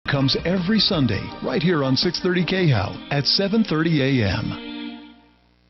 comes every Sunday right here on 630 KHOW at 7:30 a.m.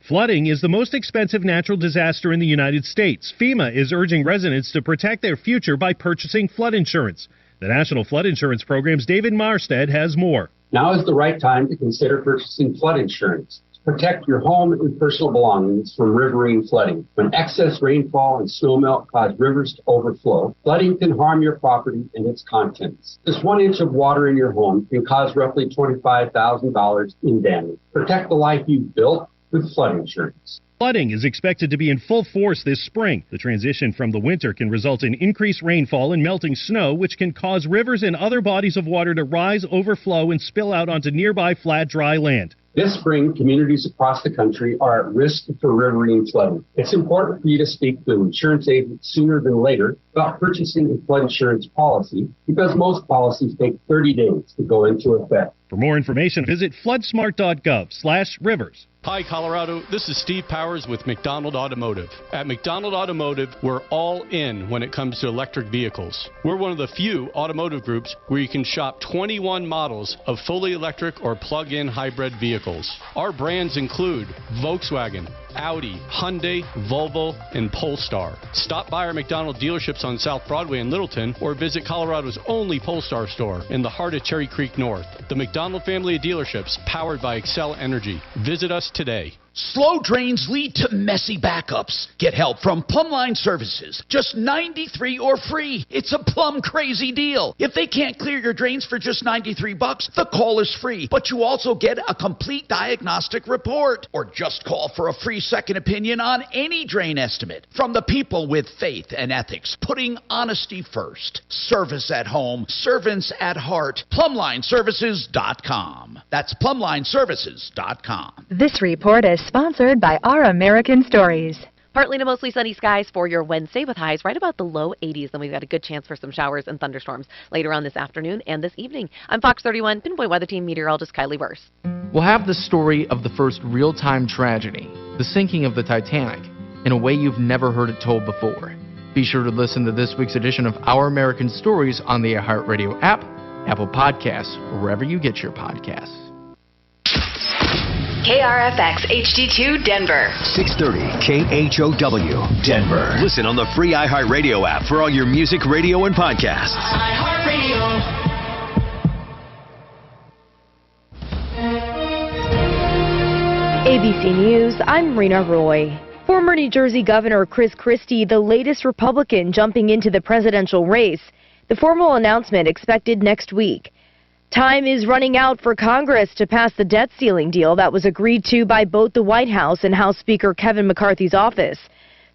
Flooding is the most expensive natural disaster in the United States. FEMA is urging residents to protect their future by purchasing flood insurance. The National Flood Insurance Program's David Marstead has more. Now is the right time to consider purchasing flood insurance. Protect your home and personal belongings from riverine flooding. When excess rainfall and snowmelt cause rivers to overflow, flooding can harm your property and its contents. Just 1 inch of water in your home can cause roughly $25,000 in damage. Protect the life you've built with flood insurance. Flooding is expected to be in full force this spring. The transition from the winter can result in increased rainfall and melting snow, which can cause rivers and other bodies of water to rise, overflow, and spill out onto nearby flat, dry land. This spring, communities across the country are at risk for riverine flooding. It's important for you to speak to an insurance agent sooner than later about purchasing a flood insurance policy because most policies take 30 days to go into effect. For more information, visit floodsmart.gov/rivers. Hi, Colorado. This is Steve Powers with McDonald Automotive. At McDonald Automotive, we're all in when it comes to electric vehicles. We're one of the few automotive groups where you can shop 21 models of fully electric or plug-in hybrid vehicles. Our brands include Volkswagen, Audi, Hyundai, Volvo, and Polestar. Stop by our McDonald dealerships on South Broadway in Littleton or visit Colorado's only Polestar store in the heart of Cherry Creek North. The McDonald family of dealerships powered by Excel Energy. Visit us today. Slow drains lead to messy backups. Get help from Plumbline Services. Just $93 or free. It's a plumb crazy deal. If they can't clear your drains for just $93, the call is free. But you also get a complete diagnostic report. Or just call for a free second opinion on any drain estimate. From the people with faith and ethics, putting honesty first. Service at home, servants at heart. PlumlineServices.com. That's PlumlineServices.com. This report is sponsored by Our American Stories. Partly to mostly sunny skies for your Wednesday with highs right about the low 80s. Then we've got a good chance for some showers and thunderstorms later on this afternoon and this evening. I'm Fox 31 Pinpoint Weather Team meteorologist Kylie Burse. We'll have the story of the first real-time tragedy, the sinking of the Titanic, in a way you've never heard it told before. Be sure to listen to this week's edition of Our American Stories on the iHeartRadio app, Apple Podcasts, or wherever you get your podcasts. KRFX HD2 Denver. 630 KHOW Denver. Listen on the free iHeartRadio app for all your music, radio, and podcasts. iHeartRadio. ABC News, I'm Rena Roy. Former New Jersey Governor Chris Christie, the latest Republican jumping into the presidential race. The formal announcement expected next week. Time is running out for Congress to pass the debt ceiling deal that was agreed to by both the White House and House Speaker Kevin McCarthy's office.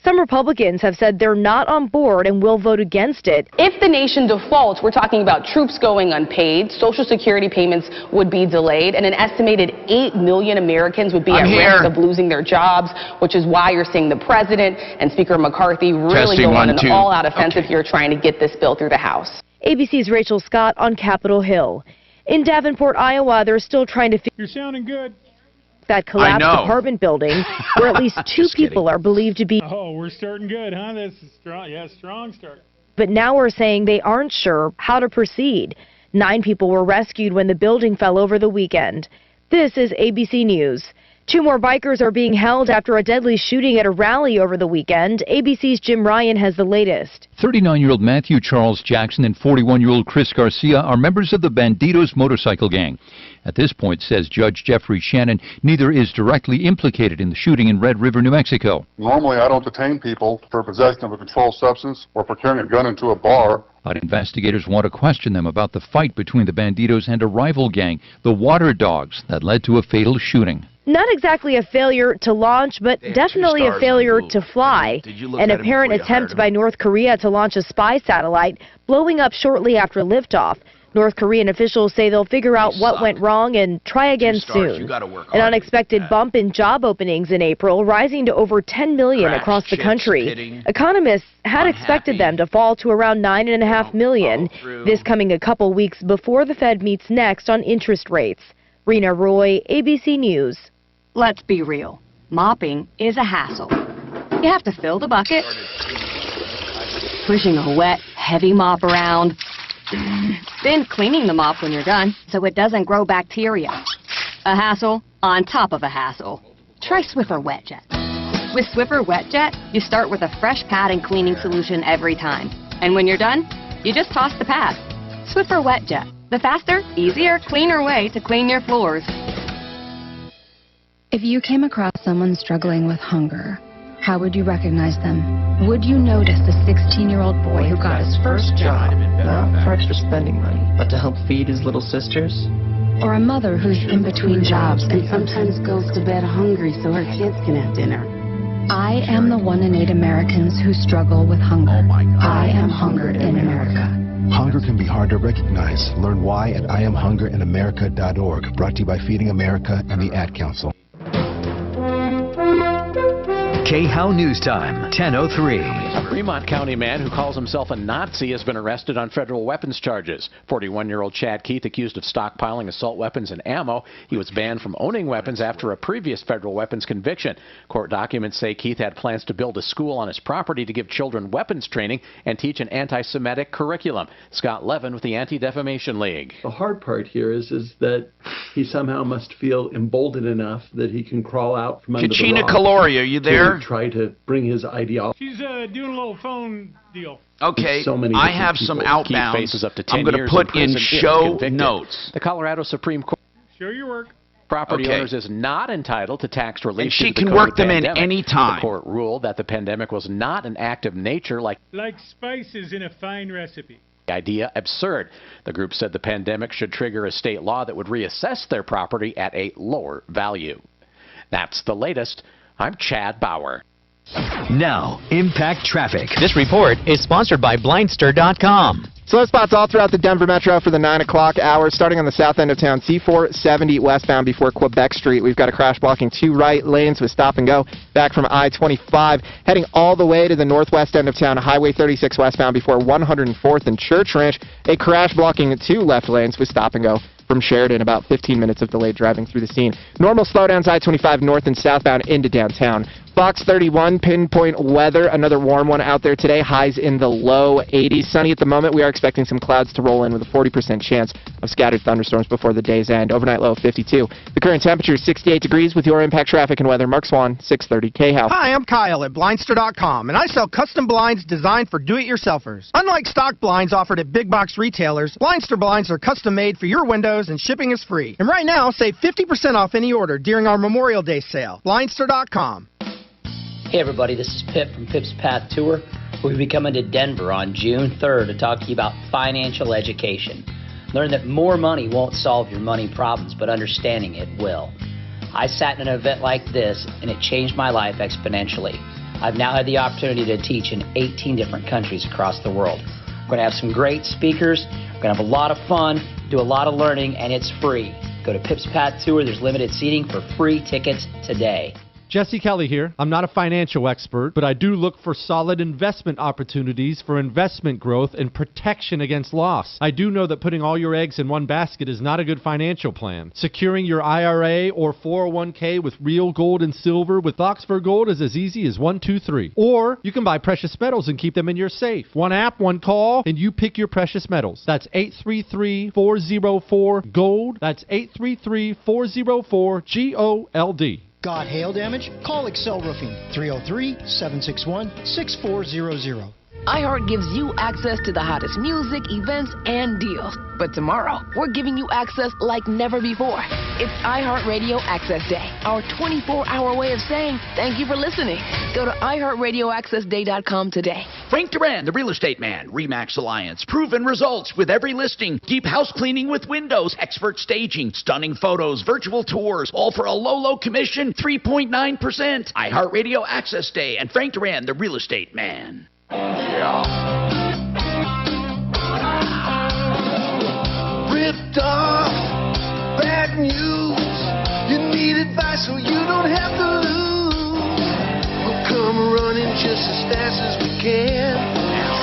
Some Republicans have said they're not on board and will vote against it. If the nation defaults, we're talking about troops going unpaid, Social Security payments would be delayed, and an estimated 8 million Americans would be at risk of losing their jobs, which is why you're seeing the president and Speaker McCarthy really go on an all-out offensive here trying to get this bill through the House. ABC's Rachel Scott on Capitol Hill. In Davenport, Iowa, they're still trying to figure You're sounding good. that collapsed apartment building where at least 2 people are believed to be. Oh, we're starting good, huh? This is strong. Yeah, strong start. But now we're saying they aren't sure how to proceed. 9 people were rescued when the building fell over the weekend. This is ABC News. 2 more bikers are being held after a deadly shooting at a rally over the weekend. ABC's Jim Ryan has the latest. 39-year-old Matthew Charles Jackson and 41-year-old Chris Garcia are members of the Bandidos motorcycle gang. At this point, says Judge Jeffrey Shannon, neither is directly implicated in the shooting in Red River, New Mexico. Normally, I don't detain people for possession of a controlled substance or for carrying a gun into a bar. But investigators want to question them about the fight between the Bandidos and a rival gang, the Water Dogs, that led to a fatal shooting. Not exactly a failure to launch, but definitely a failure to fly. An apparent attempt by North Korea to launch a spy satellite, blowing up shortly after liftoff. North Korean officials say they'll figure out what went wrong and try again soon. An unexpected bump in job openings in April, rising to over 10 million across the country. Economists had expected them to fall to around 9.5 million, this coming a couple weeks before the Fed meets next on interest rates. Rena Roy, ABC News. Let's be real. Mopping is a hassle. You have to fill the bucket, pushing a wet, heavy mop around, Then cleaning the mop when you're done so it doesn't grow bacteria. A hassle on top of a hassle. Try Swiffer WetJet. With Swiffer WetJet, you start with a fresh pad and cleaning solution every time. And when you're done, you just toss the pad. Swiffer WetJet, the faster, easier, cleaner way to clean your floors. If you came across someone struggling with hunger, how would you recognize them? Would you notice the 16-year-old boy who got his first job? Not for extra spending money, but to help feed his little sisters? Or a mother who's in between jobs and sometimes goes to bed hungry so her kids can have dinner? I am the 1 in 8 Americans who struggle with hunger. Oh my God. I am Hunger in America. Hunger can be hard to recognize. Learn why at IamHungerInAmerica.org. Brought to you by Feeding America and the Ad Council. KHOW News Time, 10:03. A Fremont County man who calls himself a Nazi has been arrested on federal weapons charges. 41-year-old Chad Keith accused of stockpiling assault weapons and ammo. He was banned from owning weapons after a previous federal weapons conviction. Court documents say Keith had plans to build a school on his property to give children weapons training and teach an anti-Semitic curriculum. Scott Levin with the Anti-Defamation League. The hard part here is that he somehow must feel emboldened enough that he can crawl out from under the rock. Kalori, are you there? Try to bring his ideology. She's doing a little phone deal. Okay, so I have some outbounds. Faces up to 10 I'm going to put in show notes. The Colorado Supreme Court. Show your work. Property owners is not entitled to tax relief. And she can work them in any time. The court ruled that the pandemic was not an act of nature like spices in a fine recipe. The idea absurd. The group said the pandemic should trigger a state law that would reassess their property at a lower value. That's the latest. I'm Chad Bauer. Now, Impact Traffic. This report is sponsored by Blindster.com. Slow spots all throughout the Denver Metro for the 9 o'clock hour, starting on the south end of town, C470 westbound before Quebec Street. We've got a crash blocking 2 right lanes with stop and go back from I-25. Heading all the way to the northwest end of town, Highway 36 westbound before 104th and Church Ranch. A crash blocking 2 left lanes with stop and go from Sheridan, about 15 minutes of delayed driving through the scene. Normal slowdowns I-25 north and southbound into downtown. Fox 31, pinpoint weather, another warm one out there today, highs in the low 80s. Sunny at the moment. We are expecting some clouds to roll in with a 40% chance of scattered thunderstorms before the day's end. Overnight low of 52. The current temperature is 68 degrees with your Impact Traffic and Weather. Mark Swan, 630 KHOW. Hi, I'm Kyle at Blindster.com, and I sell custom blinds designed for do-it-yourselfers. Unlike stock blinds offered at big box retailers, Blindster blinds are custom made for your windows and shipping is free. And right now, save 50% off any order during our Memorial Day sale. Blindster.com. Hey everybody, this is Pip from Pip's Path Tour. We'll be coming to Denver on June 3rd to talk to you about financial education. Learn that more money won't solve your money problems, but understanding it will. I sat in an event like this and it changed my life exponentially. I've now had the opportunity to teach in 18 different countries across the world. We're going to have some great speakers, we're going to have a lot of fun, do a lot of learning, and it's free. Go to Pip's Path Tour, there's limited seating for free tickets today. Jesse Kelly here. I'm not a financial expert, but I do look for solid investment opportunities for investment growth and protection against loss. I do know that putting all your eggs in one basket is not a good financial plan. Securing your IRA or 401k with real gold and silver with Oxford Gold is as easy as 1, 2, 3. Or you can buy precious metals and keep them in your safe. One app, one call, and you pick your precious metals. That's 833-404-GOLD. That's 833-404-GOLD. Got hail damage? Call Excel Roofing, 303-761-6400. iHeart gives you access to the hottest music, events, and deals. But tomorrow, we're giving you access like never before. It's iHeartRadio Access Day, our 24-hour way of saying thank you for listening. Go to iHeartRadioAccessDay.com today. Frank Duran, the real estate man. RE/MAX Alliance. Proven results with every listing. Deep house cleaning with windows. Expert staging. Stunning photos. Virtual tours. All for a low, low commission. 3.9%. iHeartRadio Access Day. And Frank Duran, the real estate man. Ripped off, bad news. You need advice so you don't have to lose. We'll come running just as fast as we can.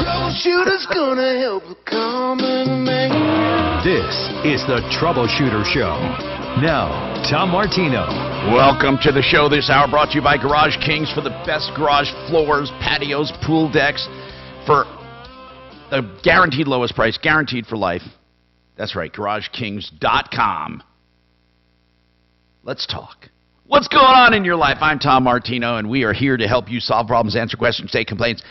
Troubleshooter's gonna help the common man. This is the Troubleshooter Show. Now, Tom Martino. Welcome to the show this hour, brought to you by Garage Kings for the best garage floors, patios, pool decks for The guaranteed lowest price, guaranteed for life. That's right, GarageKings.com. Let's talk. What's going on in your life? I'm Tom Martino, and we are here to help you solve problems, answer questions, take complaints.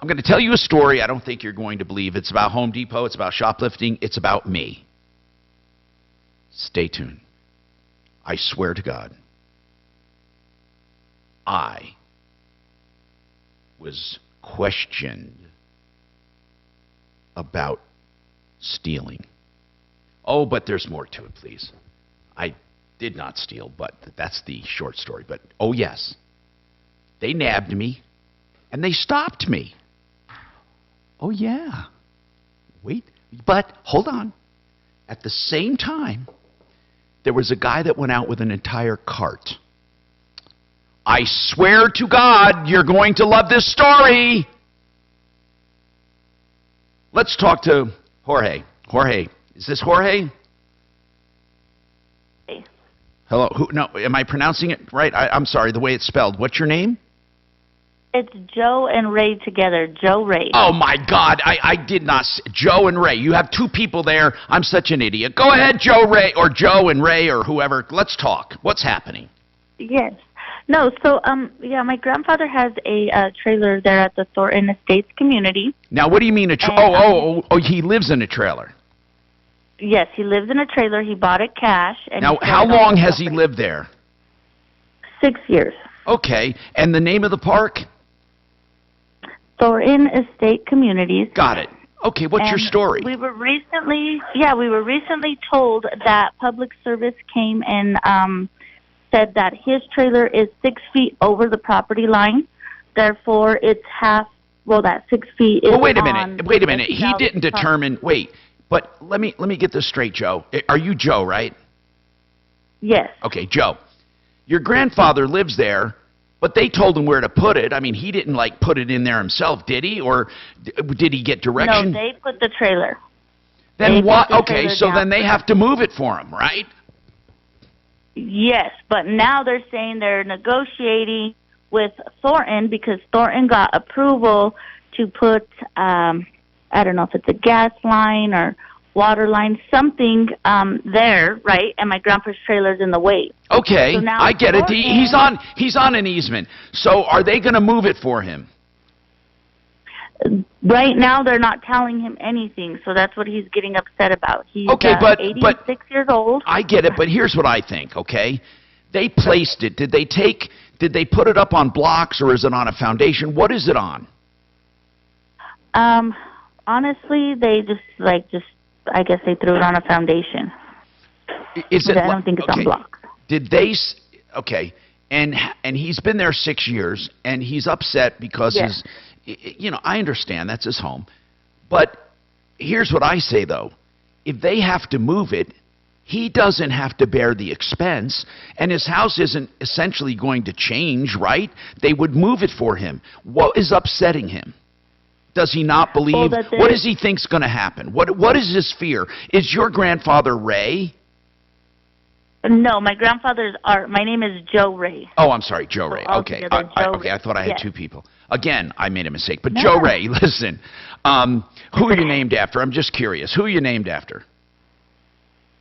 I'm going to tell you a story I don't think you're going to believe. It's about Home Depot. It's about shoplifting. It's about me. Stay tuned. I swear to God, I was questioned about stealing. Oh, but there's more to it, please. I did not steal, but that's the short story. But, oh, yes, they nabbed me, and they stopped me. Oh, yeah. Wait, but hold on. At the same time, there was a guy that went out with an entire cart. I swear to God, you're going to love this story. Let's talk to Jorge. Jorge. Is this Jorge? Hey. Hello. No, am I pronouncing it right? I'm sorry, the way it's spelled. What's your name? It's Joe and Ray together. Joe Ray. Oh, my God. I did not. Joe and Ray. You have two people there. I'm such an idiot. Go ahead, Joe Ray, or Joe and Ray, or whoever. Let's talk. What's happening? Yes. No, so, yeah, my grandfather has a trailer there at the Thornton Estates community. Now, what do you mean he lives in a trailer? Yes, he lives in a trailer. He bought it cash. And now, how long has he lived there? 6 years. Okay, and the name of the park? Thornton Estate Communities. Got it. Okay, what's your story? We were recently told that Public Service came and said that his trailer is 6 feet over the property line. Therefore, it's half. Well, that 6 feet is. Well, wait a minute. He didn't determine. Wait, but let me get this straight, Joe. Are you Joe, right? Yes. Okay, Joe. Your grandfather lives there, but they told him where to put it. I mean, he didn't put it in there himself, did he? Or did he get direction? No, they put the trailer. Then what? Okay, so then they have to move it for him, right? Yes, but now they're saying they're negotiating with Thornton because Thornton got approval to put, I don't know if it's a gas line or water line, something there, right? And my grandpa's trailer's in the way. Okay, so I get it. He's on an easement. So are they going to move it for him? Right now, they're not telling him anything, so that's what he's getting upset about. He's 86 years old. I get it, but here's what I think. Okay, they placed it. Did they put it up on blocks, or is it on a foundation? What is it on? Honestly, they I guess they threw it on a foundation. Is it? I don't think it's on blocks. Did they? Okay, and he's been there 6 years, and he's upset because yes. I understand that's his home, but here's what I say though: if they have to move it, he doesn't have to bear the expense, and his house isn't essentially going to change, right? They would move it for him. What is upsetting him? Does he not believe? What does he think's going to happen? What is his fear? Is your grandfather Ray? No, my grandfather's Art. My name is Joe Ray. Oh, I'm sorry, Joe Ray. Okay, I thought I had two people. Again, I made a mistake. But Joe Ray, listen, who are you named after? I'm just curious. Who are you named after?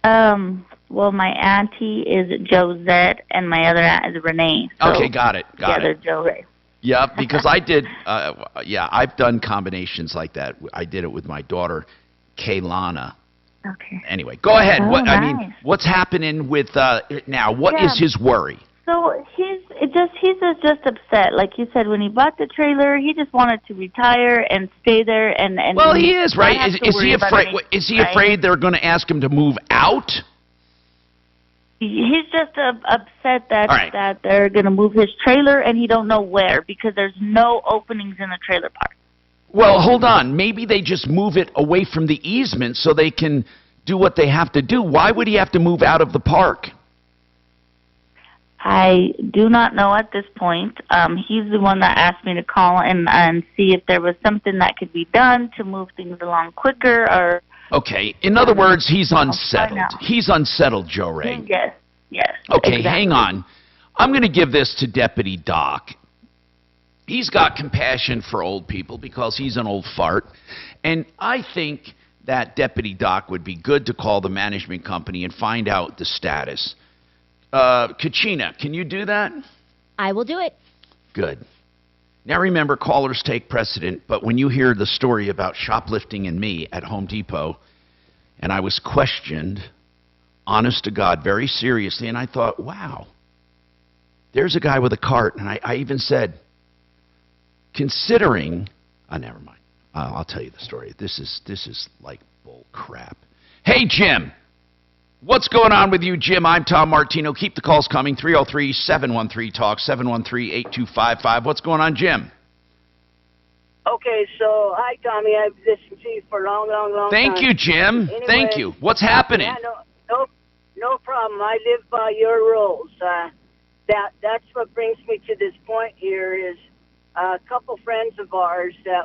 Well, my auntie is Josette, and my other aunt is Renee. So okay, got it. They're Joe Ray. Yeah, because I did. I've done combinations like that. I did it with my daughter, Kaylana. Okay. Anyway, go ahead. Oh, I mean, what's happening with now? What is his worry? So he's just upset. Like you said, when he bought the trailer, he just wanted to retire and stay there. And well, he is right. Is he afraid? Is he afraid they're going to ask him to move out? He's just upset that they're going to move his trailer, and he don't know where because there's no openings in the trailer park. Well, hold on. Maybe they just move it away from the easement so they can do what they have to do. Why would he have to move out of the park? I do not know at this point. He's the one that asked me to call and see if there was something that could be done to move things along quicker or... Okay. In other words, he's unsettled. He's unsettled, Joe Ray. Yes. Okay, exactly. Hang on. I'm going to give this to Deputy Doc. He's got compassion for old people because he's an old fart. And I think that Deputy Doc would be good to call the management company and find out the status. Kachina, can you do that? I will do it. Good. Now remember, callers take precedent, but when you hear the story about shoplifting and me at Home Depot, and I was questioned, honest to God, very seriously, and I thought, wow, there's a guy with a cart, and I even said, considering, never mind. I'll tell you the story. This is like bull crap. Hey, Jim. What's going on with you, Jim? I'm Tom Martino. Keep the calls coming. 303-713-TALK, 713-8255. What's going on, Jim? Okay, so, hi, Tommy. I've listened to you for a long time. Thank you, Jim. Anyway, thank you. What's happening? Yeah, no problem. I live by your rules. That's what brings me to this point here is a couple friends of ours that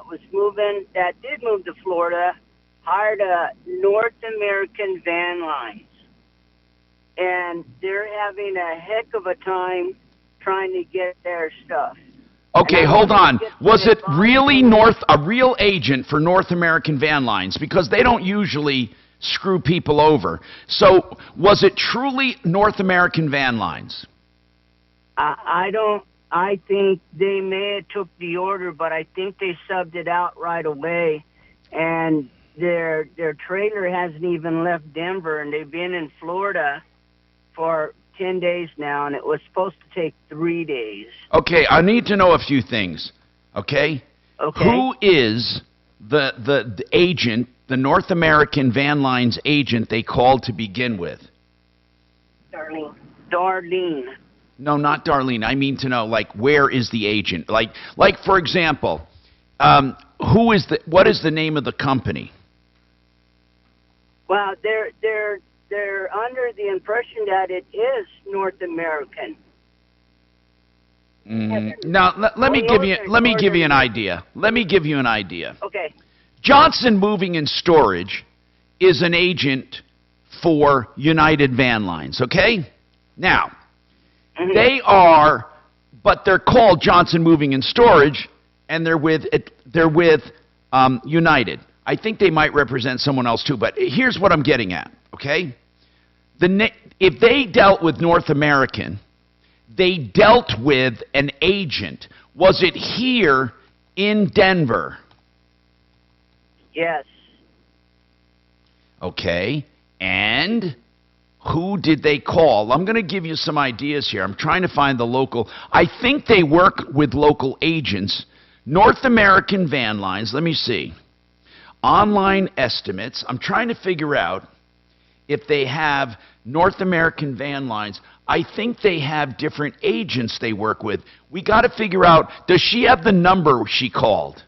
did move to Florida, hired a North American Van Lines. And they're having a heck of a time trying to get their stuff. Okay, hold on. Was it really a real agent for North American Van Lines? Because they don't usually screw people over. So, was it truly North American Van Lines? I think they may have took the order, but I think they subbed it out right away. And their trailer hasn't even left Denver, and they've been in Florida for 10 days now, and it was supposed to take 3 days. Okay, I need to know a few things, okay? Who is the agent, the North American Van Lines agent they called to begin with? Darlene. No, not Darlene. I mean to know, like, where is the agent? Like for example, what is the name of the company? Well, they're under the impression that it is North American. Now, let me give you an idea. Let me give you an idea. Okay. Johnson Moving and Storage is an agent for United Van Lines, okay? Now, they are, but they're called Johnson Moving and Storage, and they're with United. I think they might represent someone else too, but here's what I'm getting at, okay? If they dealt with North American, they dealt with an agent. Was it here in Denver? Yes. Okay. And who did they call? I'm going to give you some ideas here. I'm trying to find the local. I think they work with local agents. North American Van Lines. Let me see. Online estimates. I'm trying to figure out if they have North American Van Lines. I think they have different agents they work with. We got to figure out, does she have the number she called?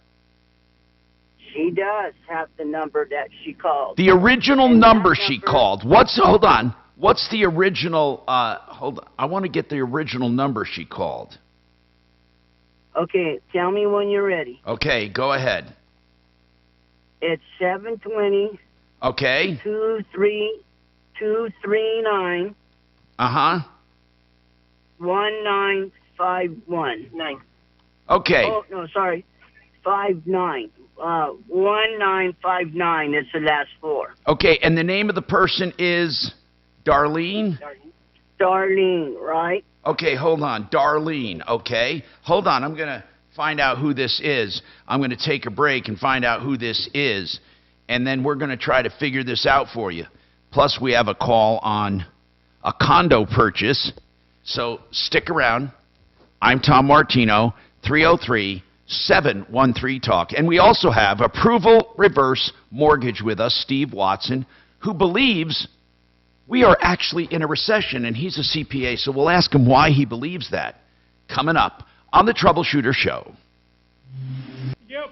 She does have the number that she called. The original number she called. Hold on. What's the original, hold on. I want to get the original number she called. Okay, tell me when you're ready. Okay, go ahead. It's 720. Okay. 239. 1951. Okay. Oh no, sorry. 59. 1959 is the last four. Okay, and the name of the person is Darlene? Darlene, right? Okay, hold on. Darlene, okay. Hold on, I'm going to find out who this is. I'm going to take a break and find out who this is, and then we're going to try to figure this out for you. Plus, we have a call on a condo purchase, so stick around. I'm Tom Martino, 303-713-TALK. And we also have Approval Reverse Mortgage with us, Steve Watson, who believes we are actually in a recession, and he's a CPA, so we'll ask him why he believes that. Coming up on the Troubleshooter Show. Yep.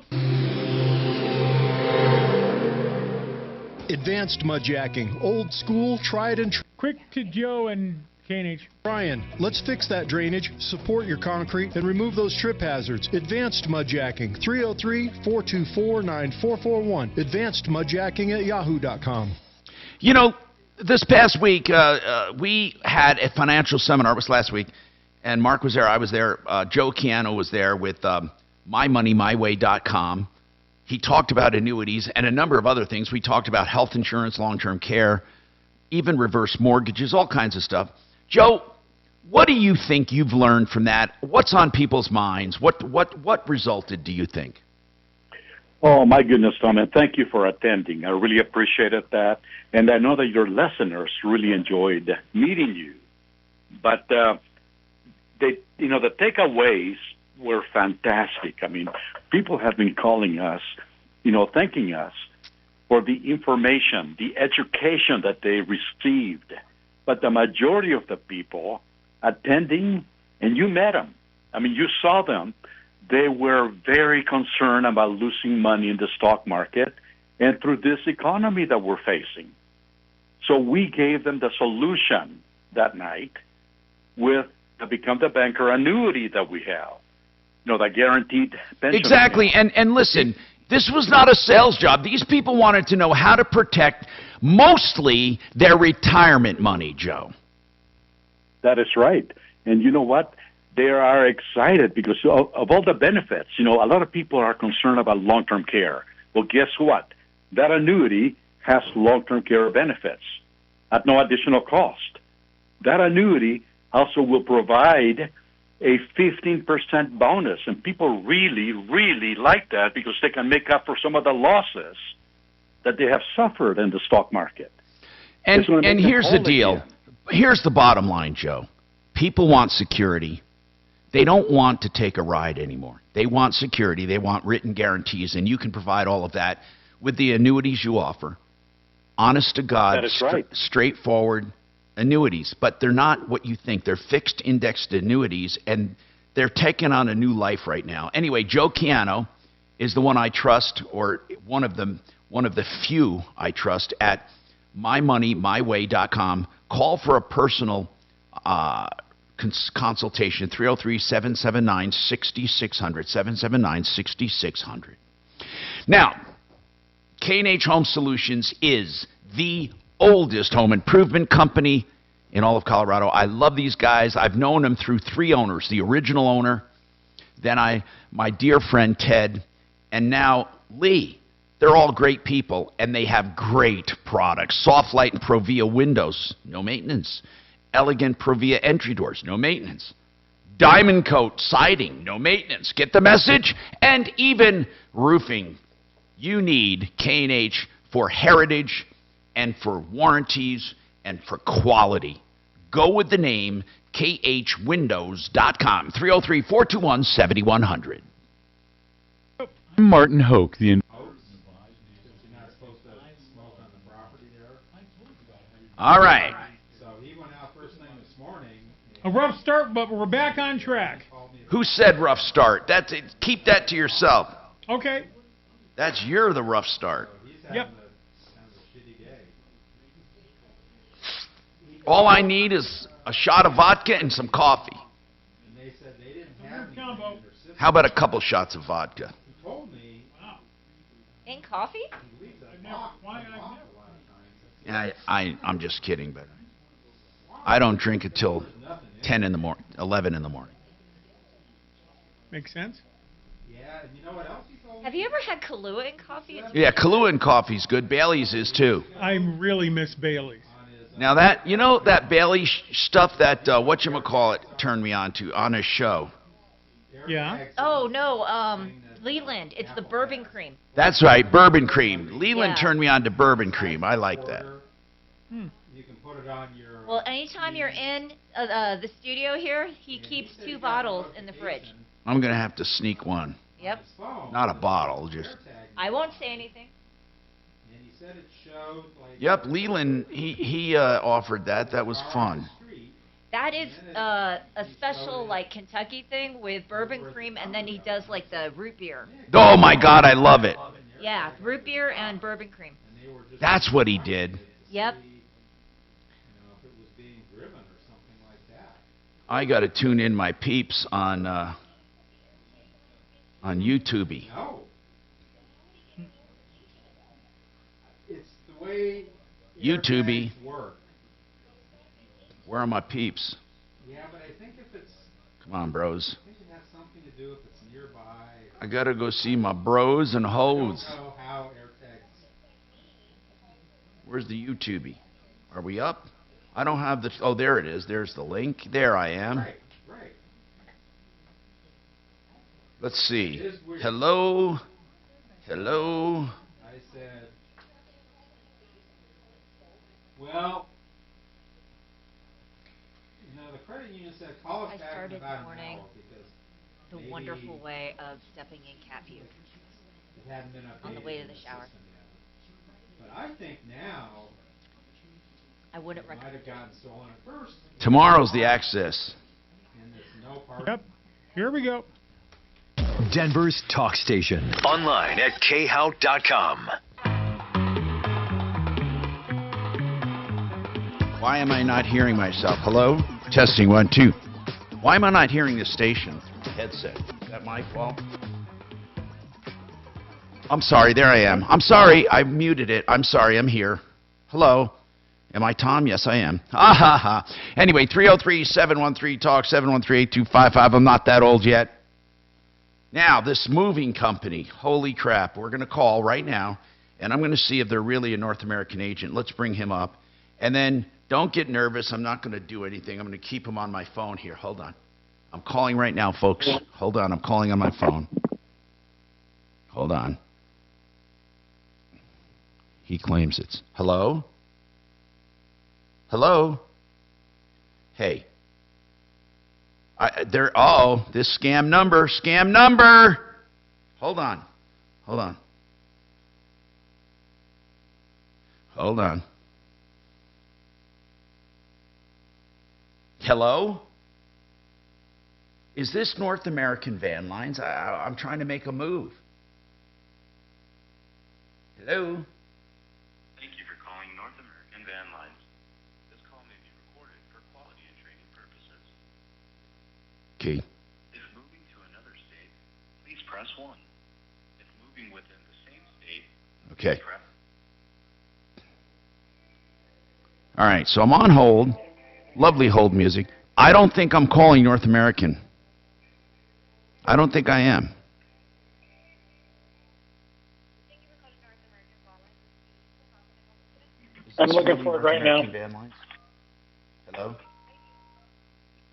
Advanced mud jacking. Old school, tried and true. Quick to Joe and K&H. Brian, let's fix that drainage, support your concrete, and remove those trip hazards. Advanced mud jacking. 303-424-9441. AdvancedMudjacking@yahoo.com. You know, this past week, we had a financial seminar. It was last week, and Mark was there. I was there. Joe Chiano was there with MyMoneyMyWay.com. He talked about annuities and a number of other things. We talked about health insurance, long-term care, even reverse mortgages, all kinds of stuff. Joe, what do you think you've learned from that? What's on people's minds? What resulted, do you think? Oh, my goodness, Tom, and thank you for attending. I really appreciated that. And I know that your listeners really enjoyed meeting you. But, the takeaways were fantastic. I mean, people have been calling us, thanking us for the information, the education that they received. But the majority of the people attending, and you met them, I mean, you saw them, they were very concerned about losing money in the stock market and through this economy that we're facing. So we gave them the solution that night with the Become the Banker annuity that we have. The guaranteed pension. Exactly. And listen, this was not a sales job. These people wanted to know how to protect mostly their retirement money, Joe. That is right. And you know what? They are excited because of all the benefits. A lot of people are concerned about long-term care. Well, guess what? That annuity has long-term care benefits at no additional cost. That annuity also will provide a 15% bonus, and people really, really like that because they can make up for some of the losses that they have suffered in the stock market. And here's the deal. Here's the bottom line, Joe. People want security. They don't want to take a ride anymore. They want security. They want written guarantees, and you can provide all of that with the annuities you offer. Honest to God, that is right. Straightforward annuities, but they're not what you think. They're fixed indexed annuities, and they're taking on a new life right now. Anyway, Joe Ciano is the one I trust, or one of the few I trust, at mymoneymyway.com. Call for a personal consultation, 303-779-6600, 779-6600. Now, K&H Home Solutions is the oldest home improvement company in all of Colorado. I love these guys. I've known them through 3 owners, the original owner, then my dear friend Ted, and now Lee. They're all great people, and they have great products. Soft Light and Provia windows, no maintenance. Elegant Provia entry doors, no maintenance. Diamond Coat siding, no maintenance. Get the message? And even roofing. You need K&H for heritage and for warranties and for quality. Go with the name khwindows.com, 303-421-7100. Martin Hoke, the All right. So he went out first thing this morning. A rough start, but we're back on track. Who said rough start? Keep that to yourself. Okay. You're the rough start. Yep. All I need is a shot of vodka and some coffee. How about a couple shots of vodka? In coffee? Yeah, I'm just kidding, but I don't drink until 10 in the morning, 11 in the morning. Makes sense. Yeah, and you know what else he told me? Have you ever had Kahlua in coffee? Yeah, Kahlua in coffee's good. Bailey's is too. I really miss Bailey's. Now that Bailey stuff that whatchamacallit turned me on to on his show. Yeah. Oh no, Leland. It's the bourbon cream. That's right, bourbon cream. Leland turned me on to bourbon cream. I like that. You can put it on your. Well, anytime you're in the studio here, he keeps 2 bottles in the fridge. I'm gonna have to sneak one. Yep. Not a bottle, just. I won't say anything. And he said it showed like. Yep, Leland. He offered that. That was fun. That is a special like Kentucky thing with bourbon cream, and then he does like the root beer. Oh my God, I love it. Yeah, root beer and bourbon cream. That's what he did. Yep. I got to tune in my peeps on YouTube. No. It's the way YouTube. work. Where are my peeps? Yeah, but I think if it's. Come on, bros. I think it has something to do if it's nearby. I gotta go see my bros and hoes. I don't know how AirTags. Where's the YouTube? Are we up? I don't have the. Oh, there it is. There's the link. There I am. Right. Let's see. It is weird. Hello. Hello. I said, well, the credit union said call us I back in started about the morning an hour because the maybe wonderful way of stepping in cat puke it hadn't been updated on the way to the in shower. system yet. But I think now I wouldn't it might recommend. have gotten stolen at first. Tomorrow's the access. And there's no part. Yep. Here we go. Denver's talk station. Online at khout.com. Why am I not hearing myself? Hello? Testing 1, 2. Why am I not hearing the station headset? Is that my fault? I'm sorry. There I am. I'm sorry. I muted it. I'm sorry. I'm here. Hello? Am I Tom? Yes, I am. Ha ha ha. Anyway, 303-713-TALK, 713-8255. I'm not that old yet. Now, this moving company, holy crap, we're going to call right now, and I'm going to see if they're really a North American agent. Let's bring him up. And then don't get nervous. I'm not going to do anything. I'm going to keep him on my phone here. Hold on. I'm calling right now, folks. Hold on. I'm calling on my phone. Hold on. He claims it's. Hello? Hello? Hey. This scam number. Hold on. Hello? Is this North American Van Lines? I'm trying to make a move. Hello? Thank you for calling North American Van Lines. This call may be recorded for quality and training purposes. Okay. If moving to another state, please press 1. If moving within the same state, Okay. press. All right, so I'm on hold. Lovely hold music. I don't think I'm calling North American. I don't think I am. I'm looking for it right now. Van Lines? Hello?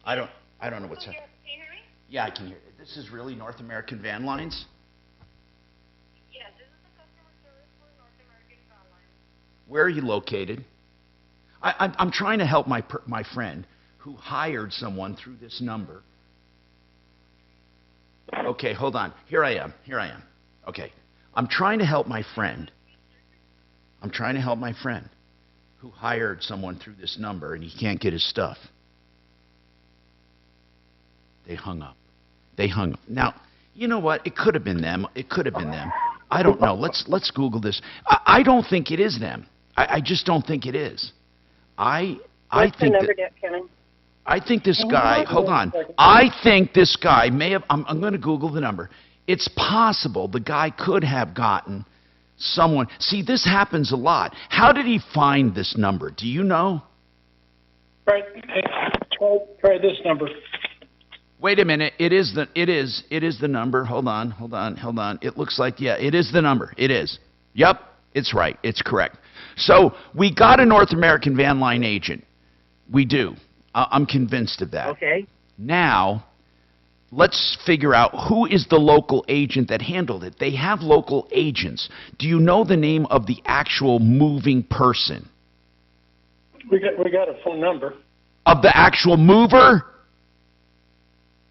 I don't know what's happening. Yeah, I can hear it. This is really North American Van Lines? Yes, this is the customer service for North American Van Lines. Where are you located? I'm trying to help my friend who hired someone through this number. Okay, hold on. Here I am. Okay. I'm trying to help my friend who hired someone through this number, and he can't get his stuff. They hung up. Now, you know what? It could have been them. I don't know. Let's Google this. I don't think it is them. I just don't think it is. I think this guy, hold on. I think this guy may have, I'm going to Google the number. It's possible the guy could have gotten someone. See, this happens a lot. How did he find this number? Do you know? Try this number. Wait a minute. It is the number. Hold on. It looks like, yeah, it is the number. It is. Yep, it's right. It's correct. So we got a North American Van Line agent. We do. I'm convinced of that. Okay. Now, let's figure out who is the local agent that handled it. They have local agents. Do you know the name of the actual moving person? We got a phone number Of the actual mover?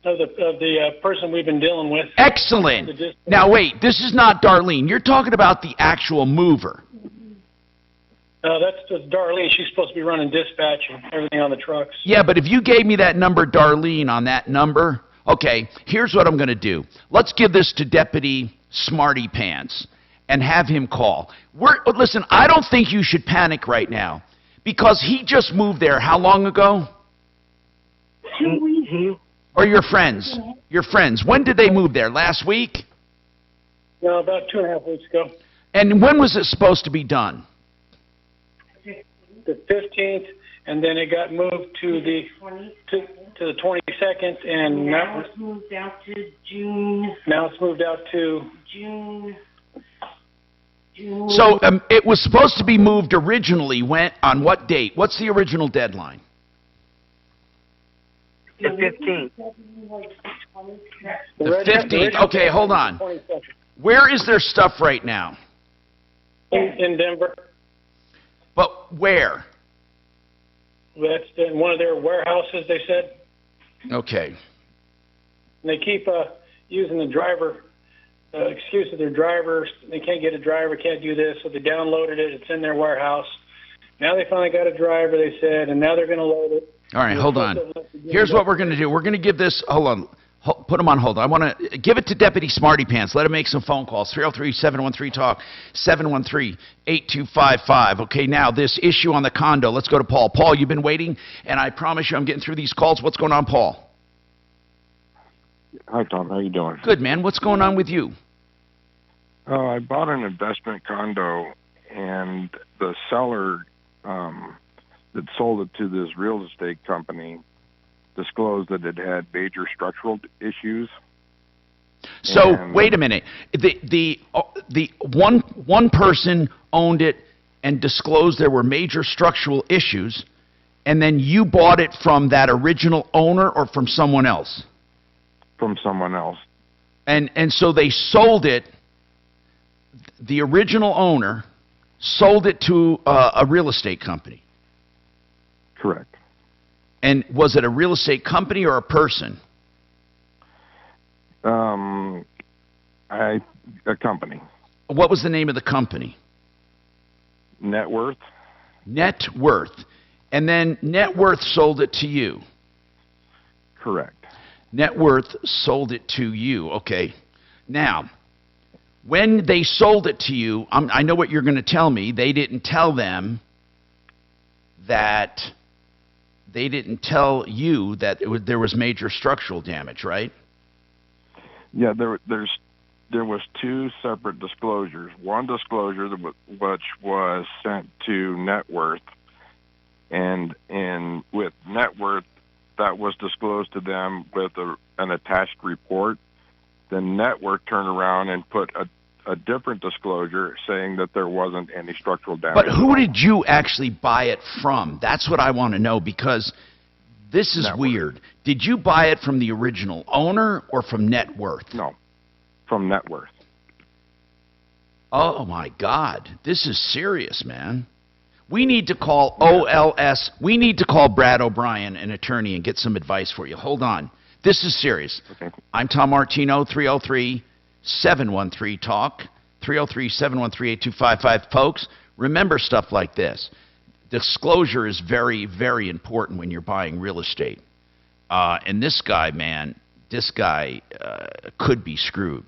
of the person we've been dealing with. Excellent. Now wait, this is not Darlene. You're talking about the actual mover. That's Darlene. She's supposed to be running dispatch and everything on the trucks. Yeah, but if you gave me that number, Darlene, on that number, okay, here's what I'm going to do. Let's give this to Deputy Smarty Pants and have him call. Listen, I don't think you should panic right now because he just moved there how long ago? 2 weeks. Or your friends? Your friends. When did they move there? Last week? No, about 2.5 weeks ago. And when was it supposed to be done? The 15th, and then it got moved to the 22nd, and now it's moved out to June. Now it's moved out to June. So it was supposed to be moved originally. On what date? What's the original deadline? The 15th. The 15th. Okay, hold on. Where is their stuff right now? In Denver. But where? That's in one of their warehouses, they said. Okay. And they keep using the driver excuse that their drivers, they can't get a driver, can't do this, so they downloaded it. It's in their warehouse. Now they finally got a driver, they said, and now they're going to load it. All right, hold on. Here's what we're going to do. We're going to give this, hold on, put them on hold. I want to give it to Deputy Smarty Pants. Let him make some phone calls. 303-713-TALK, 713-8255. Okay, now this issue on the condo. Let's go to Paul. Paul, you've been waiting, and I promise you I'm getting through these calls. What's going on, Paul? Hi, Tom. How you doing? Good, man. What's going on with you? I bought an investment condo, and the seller that sold it to this real estate company disclosed that it had major structural issues. So wait a minute. The one person owned it and disclosed there were major structural issues, and then you bought it from that original owner or from someone else? From someone else. And so they sold it. The original owner sold it to a real estate company. Correct. And was it a real estate company or a person? A company. What was the name of the company? Net Worth. Net Worth. And then Net Worth sold it to you. Correct. Net Worth sold it to you. Okay. Now, when they sold it to you, I know what you're going to tell me. They didn't tell them that they didn't tell you that there was major structural damage, right? Yeah, there was two separate disclosures. One disclosure which was sent to Net Worth, and with Net Worth, that was disclosed to them with an attached report. Then Net Worth turned around and put a different disclosure saying that there wasn't any structural damage. But who did you actually buy it from? That's what I want to know, because this is weird. Did you buy it from the original owner or from Net Worth? No, from Net Worth. Oh, my God. This is serious, man. We need to call OLS. We need to call Brad O'Brien, an attorney, and get some advice for you. Hold on. This is serious. Okay. I'm Tom Martino, 303-713-TALK, 303-713-8255. Folks, remember stuff like this. Disclosure is very, very important when you're buying real estate. And this guy, man, could be screwed.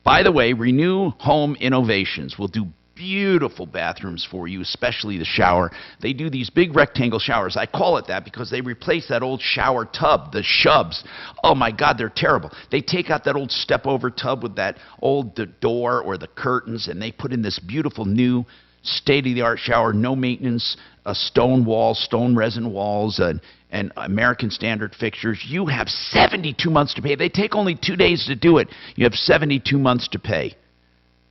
By the way, Renew Home Innovations will do beautiful bathrooms for you, especially the shower. They do these big rectangle showers. I call it that because they replace that old shower tub, the Shubs. Oh my God, they're terrible. They take out that old step-over tub with that old door or the curtains, and they put in this beautiful new state-of-the-art shower, no maintenance, stone walls, stone resin walls, and American Standard fixtures. You have 72 months to pay. They take only 2 days to do it. You have 72 months to pay.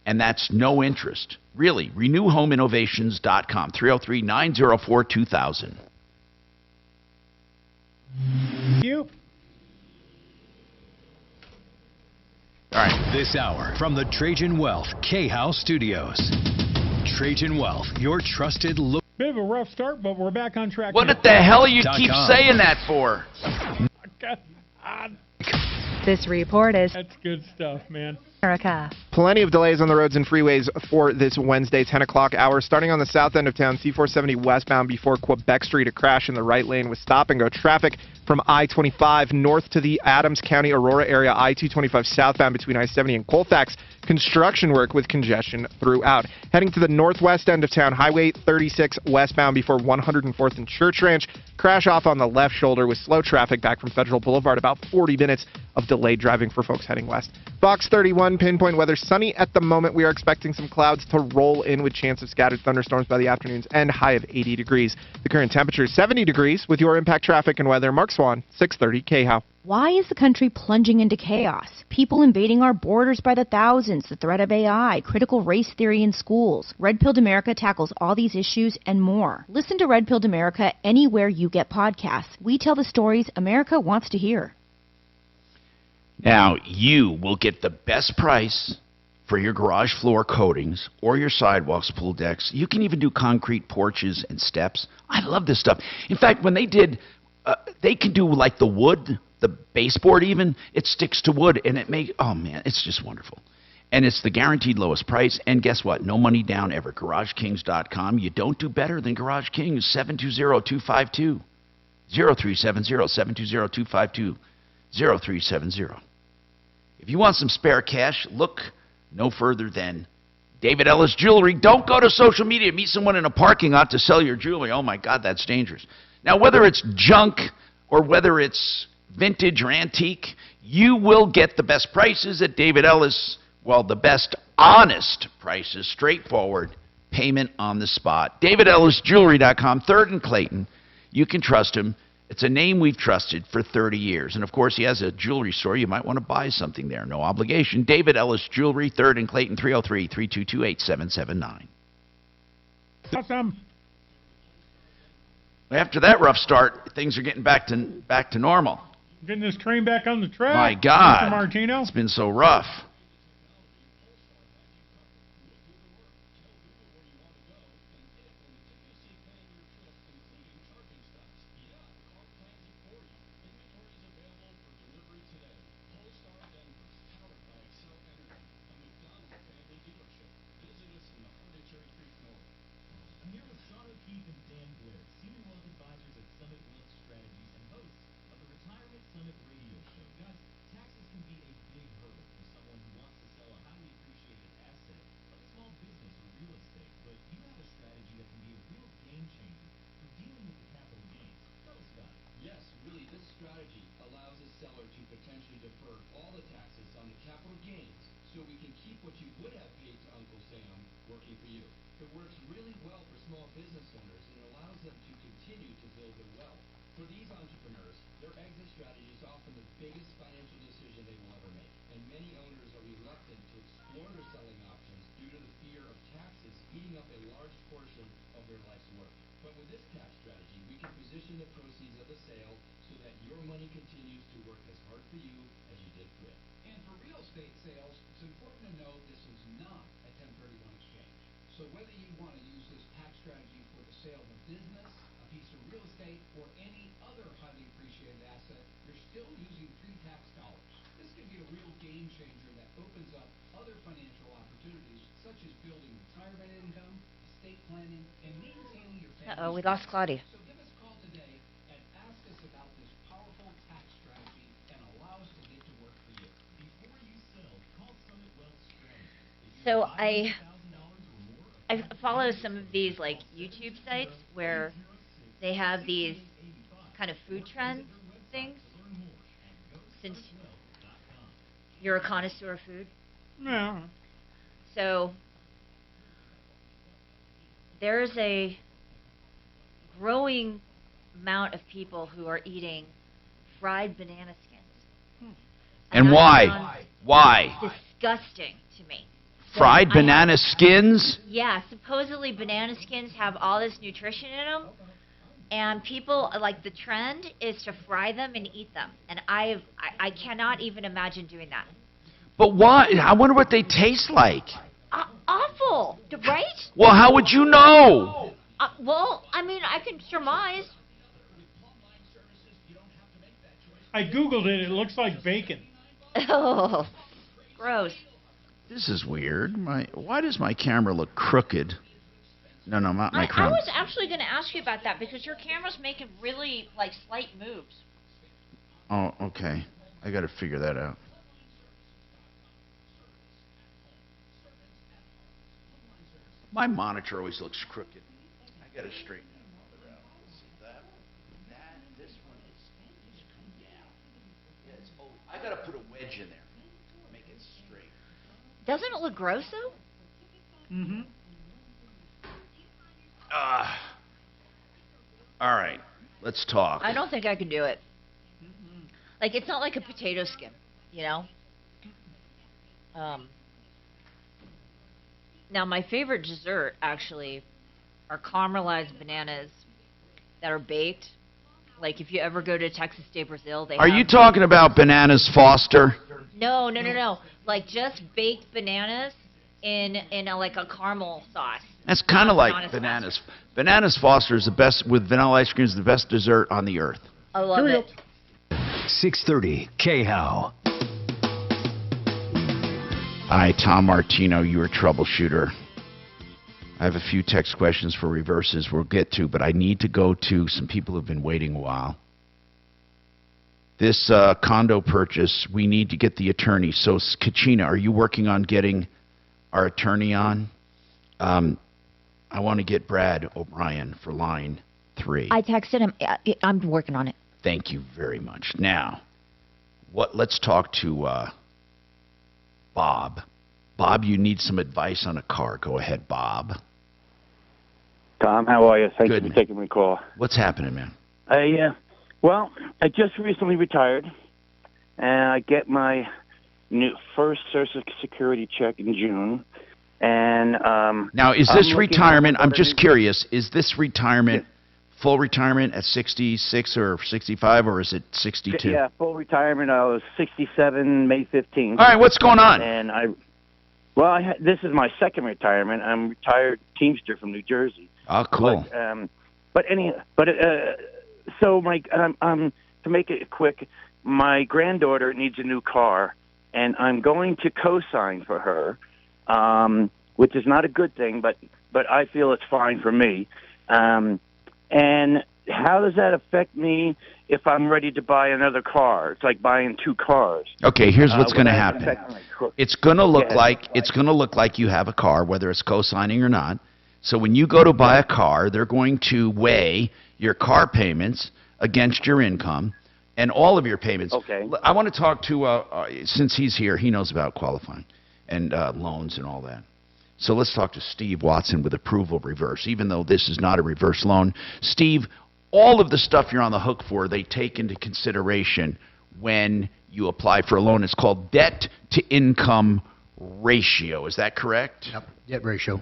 And that's no interest. Really, renewhomeinnovations.com, 303-904-2000. You. All right. This hour from the Trajan Wealth K-House Studios. Trajan Wealth, your trusted look. Bit of a rough start, but we're back on track. What the hell you keep saying that for? This report is That's good stuff, man. America. Plenty of delays on the roads and freeways for this Wednesday 10 o'clock hour. Starting on the south end of town, C-470 westbound before Quebec Street, a crash in the right lane with stop-and-go traffic from I-25 north to the Adams County Aurora area, I-225 southbound between I-70 and Colfax. Construction work with congestion throughout. Heading to the northwest end of town, Highway 36 westbound before 104th and Church Ranch. Crash off on the left shoulder with slow traffic back from Federal Boulevard. About 40 minutes of delayed driving for folks heading west. Fox 31 1 pinpoint weather. Sunny at the moment. We are expecting some clouds to roll in with chance of scattered thunderstorms by the afternoons and high of 80 degrees. The current temperature is 70 degrees with your impact traffic and weather. Mark Swan, 630 KHOW. Why is the country plunging into chaos? People invading our borders by the thousands, the threat of AI, critical race theory in schools. Red Pilled America tackles all these issues and more. Listen to Red Pilled America anywhere you get podcasts. We tell the stories America wants to hear. Now, you will get the best price for your garage floor coatings or your sidewalks, pool decks. You can even do concrete porches and steps. I love this stuff. In fact, when they can do like the wood, the baseboard even, it sticks to wood and it makes, oh man, it's just wonderful. And it's the guaranteed lowest price. And guess what? No money down ever. GarageKings.com. You don't do better than Garage Kings. 720-252. 0370-720-252. If you want some spare cash, look no further than David Ellis Jewelry. Don't go to social media. Meet someone in a parking lot to sell your jewelry. Oh, my God, that's dangerous. Now, whether it's junk or whether it's vintage or antique, you will get the best prices at David Ellis. Well, the best honest prices, straightforward, payment on the spot. DavidEllisJewelry.com, 3rd and Clayton. You can trust him. It's a name we've trusted for 30 years. And, of course, he has a jewelry store. You might want to buy something there. No obligation. David Ellis Jewelry, 3rd and Clayton, 303-322-8779. Awesome. After that rough start, things are getting back to normal. Getting this train back on the track. My God. Mr. Martino. It's been so rough. Uh-oh, we lost Claudia. So I follow some of these like YouTube sites where they have these kind of food trend things. Since you're a connoisseur of food. Yeah. So there's a growing amount of people who are eating fried banana skins. And why? Why? Disgusting to me. Fried banana skins? Yeah, supposedly banana skins have all this nutrition in them, and people like the trend is to fry them and eat them, and I cannot even imagine doing that. But why? I wonder what they taste like. Awful, right? Well, how would you know? Well, I mean, I can surmise. I Googled it. It looks like bacon. Oh, gross. This is weird. Why does my camera look crooked? No, not my I camera. was actually going to ask you about that because your camera's making really like slight moves. Oh, okay. I got to figure that out. My monitor always looks crooked. I got to straighten it out. Let's see this one is come down. Yeah, I got to put a wedge in there. Make it straight. Doesn't it look gross though? Mm-hmm. All right, let's talk. I don't think I could do it. Like, it's not like a potato skin, you know? Now, my favorite dessert, actually, are caramelized bananas that are baked. Like, if you ever go to Texas de Brazil, they Are have... you talking about Bananas Foster? No. Like, just baked bananas in like a caramel sauce. That's kind of like Bananas Bananas. Bananas Foster is the best, with vanilla ice cream, is the best dessert on the earth. I love it. 630 KHOW. Hi, Tom Martino, your troubleshooter. I have a few text questions for reverses we'll get to, but I need to go to some people who've been waiting a while. This condo purchase, we need to get the attorney. So, Kachina, are you working on getting our attorney on? I want to get Brad O'Brien for line 3. I texted him. I'm working on it. Thank you very much. Now, let's talk to Bob. Bob, you need some advice on a car. Go ahead, Bob. Tom, how are you? Thank Good, you man. for taking my call. What's happening, man? Well, I just recently retired, and I get my first Social Security check in June. And now, is this retirement? I'm just curious. Is this retirement full retirement at 66 or 65, or is it 62? Yeah, full retirement. I was 67 May 15th. All right, what's going on? And this is my second retirement. I'm retired Teamster from New Jersey. Oh, cool. So to make it quick, my granddaughter needs a new car, and I'm going to co-sign for her, which is not a good thing, but I feel it's fine for me. And how does that affect me if I'm ready to buy another car? It's like buying two cars. Okay, here's what's going to happen. affect my It's going to look like you have a car, whether it's co-signing or not. So when you go to buy a car, they're going to weigh your car payments against your income and all of your payments. Okay. I want to talk to, since he's here, he knows about qualifying and loans and all that. So let's talk to Steve Watson with Approval Reverse, even though this is not a reverse loan. Steve, all of the stuff you're on the hook for, they take into consideration when you apply for a loan. It's called debt-to-income ratio. Is that correct? Yep, debt ratio.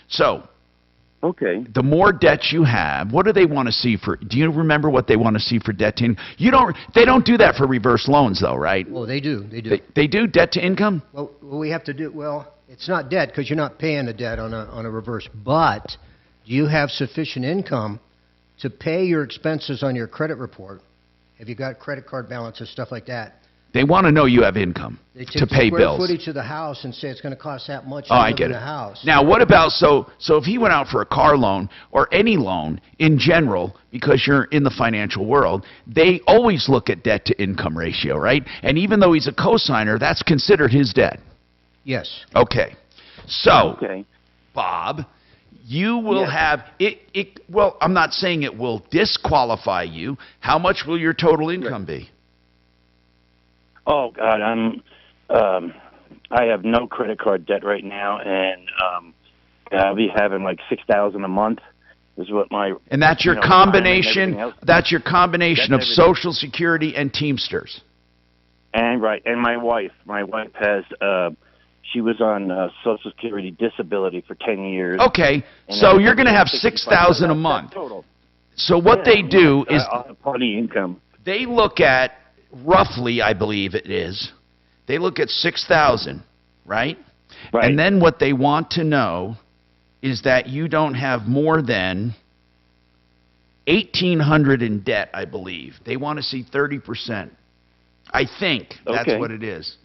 So, okay, the more debt you have, what do they want to see for? Do you remember what they want to see for debt to income? They don't do that for reverse loans, though, right? Well, they do. They do. They do debt to income. Well, we have to do. Well, it's not debt because you're not paying the debt on a reverse. But do you have sufficient income to pay your expenses on your credit report? Have you got credit card balances, stuff like that? They want to know you have income They take to pay the square bills. footage of the house and say it's going to cost that much to Oh, I live get in it. the house. Now, what about, so if he went out for a car loan or any loan in general, because you're in the financial world, they always look at debt to income ratio, right? And even though he's a cosigner, that's considered his debt. Yes. Okay. So, Bob, you will have, well, I'm not saying it will disqualify you. How much will your total income be? Oh God, I have no credit card debt right now, and I'll be having like $6,000 a month. Is what my And that's your combination. That's your combination That's of everything. Social Security and Teamsters. And and my wife has she was on Social Security disability for 10 years. Okay, And so then you're going to have 65. $6,000 a month. Total. So what they do is party income. they look at roughly, I believe it is, they look at 6,000, right? Right. And then what they want to know is that you don't have more than 1,800 in debt, I believe. They want to see 30%. I think that's Okay. what it is.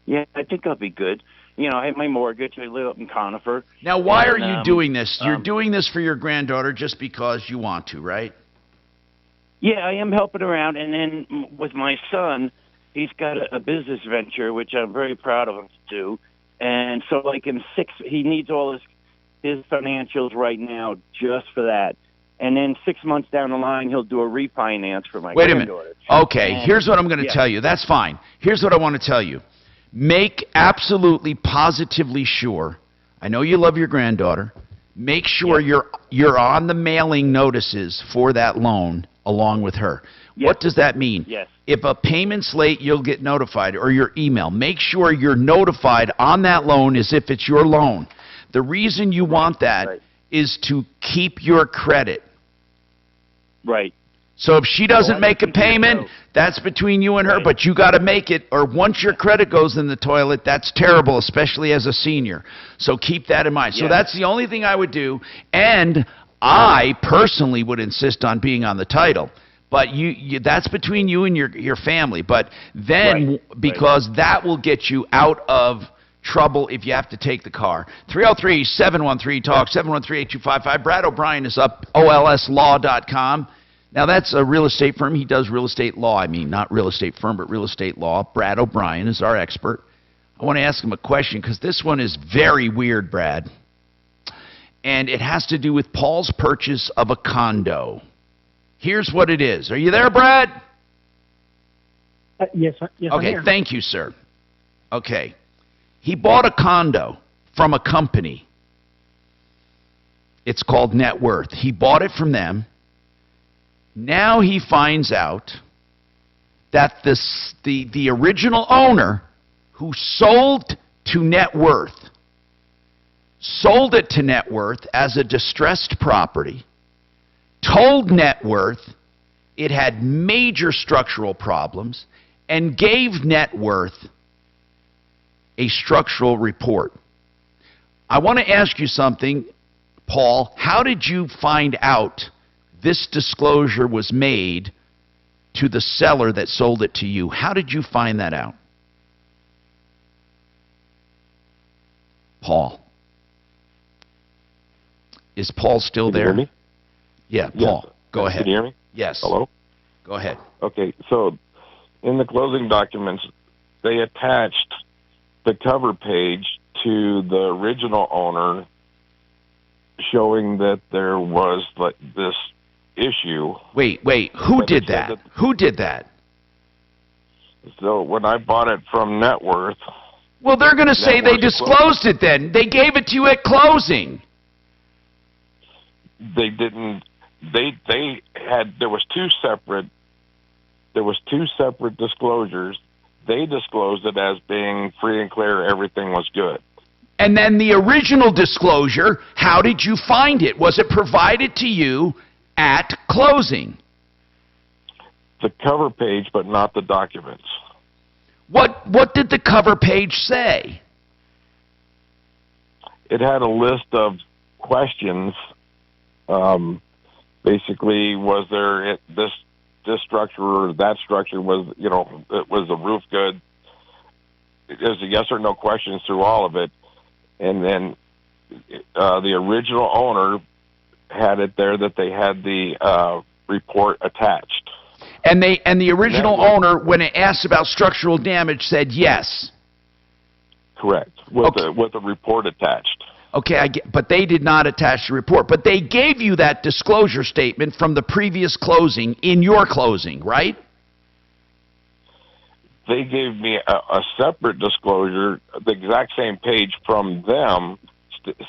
Yeah, I think I'll be good. You know, I have my mortgage. I live up in Conifer. Now, why are And, you doing this? You're doing this for your granddaughter just because you want to, right? Yeah, I am helping around, and then with my son, he's got a business venture, which I'm very proud of him to do. And so, like he needs all his financials right now just for that. And then 6 months down the line, he'll do a refinance for my Wait a minute. granddaughter. Okay, And- here's what I'm going to yeah. tell you. That's fine. Here's what I want to tell you. make absolutely positively sure, I know you love your granddaughter, make sure you're on the mailing notices for that loan along with her. What does that mean? Yes. If a payment's late, you'll get notified, or your email. Make sure you're notified on that loan as if it's your loan. The reason you want that is to keep your credit. Right. So if she doesn't make a payment, that's between you and her, but you got to make it, or once your credit goes in the toilet, that's terrible, especially as a senior. So keep that in mind. So that's the only thing I would do, and I personally would insist on being on the title. But that's between you and your family. But then, because that will get you out of trouble if you have to take the car. 303-713-TALK, 713-8255. Brad O'Brien is up, olslaw.com. Now, that's a real estate firm. He does real estate law. I mean, not real estate firm, but real estate law. Brad O'Brien is our expert. I want to ask him a question because this one is very weird, Brad. And it has to do with Paul's purchase of a condo. Here's what it is. Are you there, Brad? Yes, okay, I'm here. Thank you, sir. Okay. He bought a condo from a company. It's called Net Worth. He bought it from them. Now he finds out that the original owner who sold to Net Worth sold it to Net Worth as a distressed property, told Net Worth it had major structural problems, and gave Net Worth a structural report. I want to ask you something, Paul. How did you find out this disclosure was made to the seller that sold it to you? How did you find that out? Paul. Is Paul still there? Can you hear me? Yeah, Yes. Paul, go ahead. Can you hear me? Yes. Hello? Go ahead. Okay, so in the closing documents, they attached the cover page to the original owner showing that there was like this issue. Wait. Who did that? Who did that? So when I bought it from Net Worth... Well, they're going to say they Worth disclosed it then. They gave it to you at closing. They didn't... They had... There was two separate disclosures. They disclosed it as being free and clear, everything was good. And then the original disclosure, how did you find it? Was it provided to you at closing? The cover page, but not the documents. What did the cover page say? It had a list of questions. Basically, was there this structure or that structure? Was was the roof good? There's a yes or no questions through all of it, and then the original owner had it there that they had the report attached. And the original owner, when it asked about structural damage, said yes. Correct, with the report attached. Okay, but they did not attach the report. But they gave you that disclosure statement from the previous closing in your closing, right? They gave me a separate disclosure, the exact same page from them,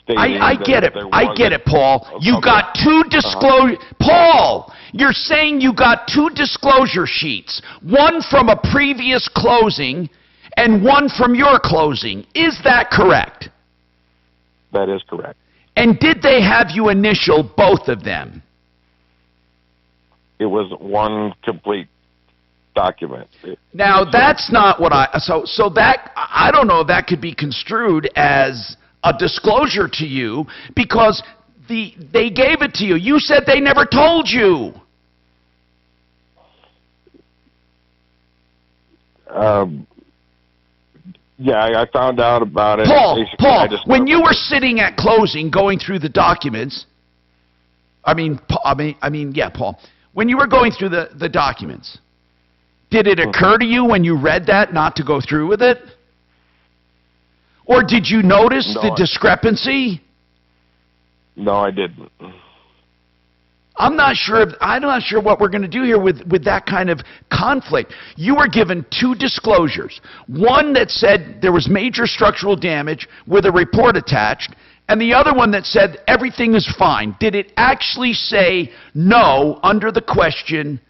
stating I get it. I get it, Paul. You got two disclosure. Paul, you're saying you got two disclosure sheets, one from a previous closing and one from your closing. Is that correct? That is correct. And did they have you initial both of them? It was one complete document. Now, that's not what so that, I don't know if that could be construed as a disclosure to you because they gave it to you. You said they never told you. Yeah, I found out about it. Paul, when you were sitting at closing going through the documents, Paul, when you were going through the documents, did it occur to you when you read that not to go through with it? Or did you notice the discrepancy? No, I didn't. I'm not sure what we're going to do here with that kind of conflict. You were given 2 disclosures. One that said there was major structural damage with a report attached, and the other one that said everything is fine. Did it actually say no under the question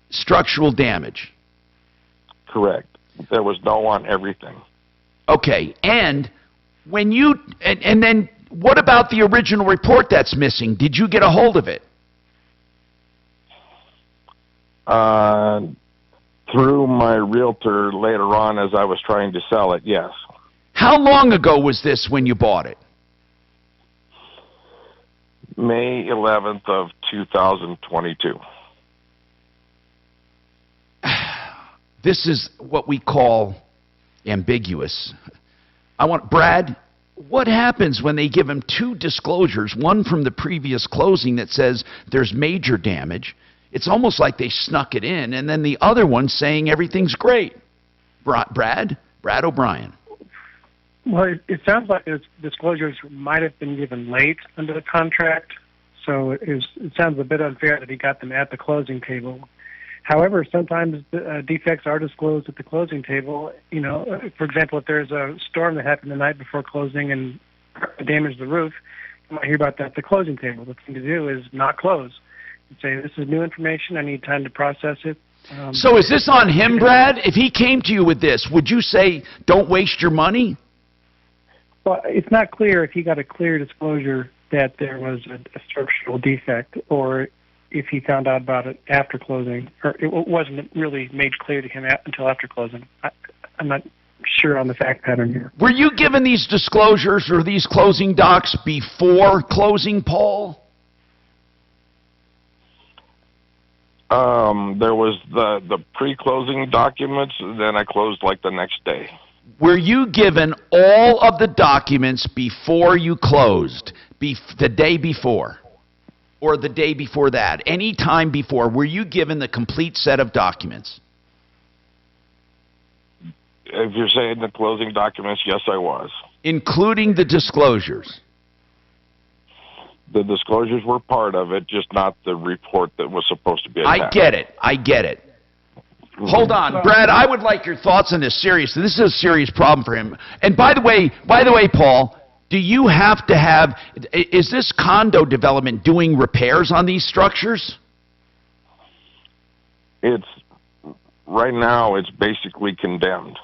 structural damage? Correct. There was no on everything. Okay, and when you and then what about the original report that's missing? Did you get a hold of it? Through my realtor later on as I was trying to sell it, yes. How long ago was this when you bought it? May 11th of 2022. This is what we call ambiguous. Brad, what happens when they give him 2 disclosures, one from the previous closing that says there's major damage? It's almost like they snuck it in, and then the other one saying everything's great. Brad O'Brien. Well, it sounds like those disclosures might have been given late under the contract, so it sounds a bit unfair that he got them at the closing table. However, sometimes defects are disclosed at the closing table. You know, for example, if there's a storm that happened the night before closing and damaged the roof, you might hear about that at the closing table. The thing to do is not close. Say, this is new information, I need time to process it. So is this on him, Brad? If he came to you with this, would you say, don't waste your money? Well, it's not clear if he got a clear disclosure that there was a structural defect, or if he found out about it after closing, or it wasn't really made clear to him until after closing. I'm not sure on the fact pattern here. Were you given these disclosures or these closing docs before closing, Paul? There was the pre-closing documents, then I closed like the next day. Were you given all of the documents before you closed, the day before, or the day before that, any time before? Were you given the complete set of documents? If you're saying the closing documents, yes, I was. Including the disclosures? The disclosures were part of it, just not the report that was supposed to be attached. I get it. Hold on, Brad, I would like your thoughts on this seriously. This is a serious problem for him. And by the way, Paul, do you have to have, is this condo development doing repairs on these structures? Right now it's basically condemned.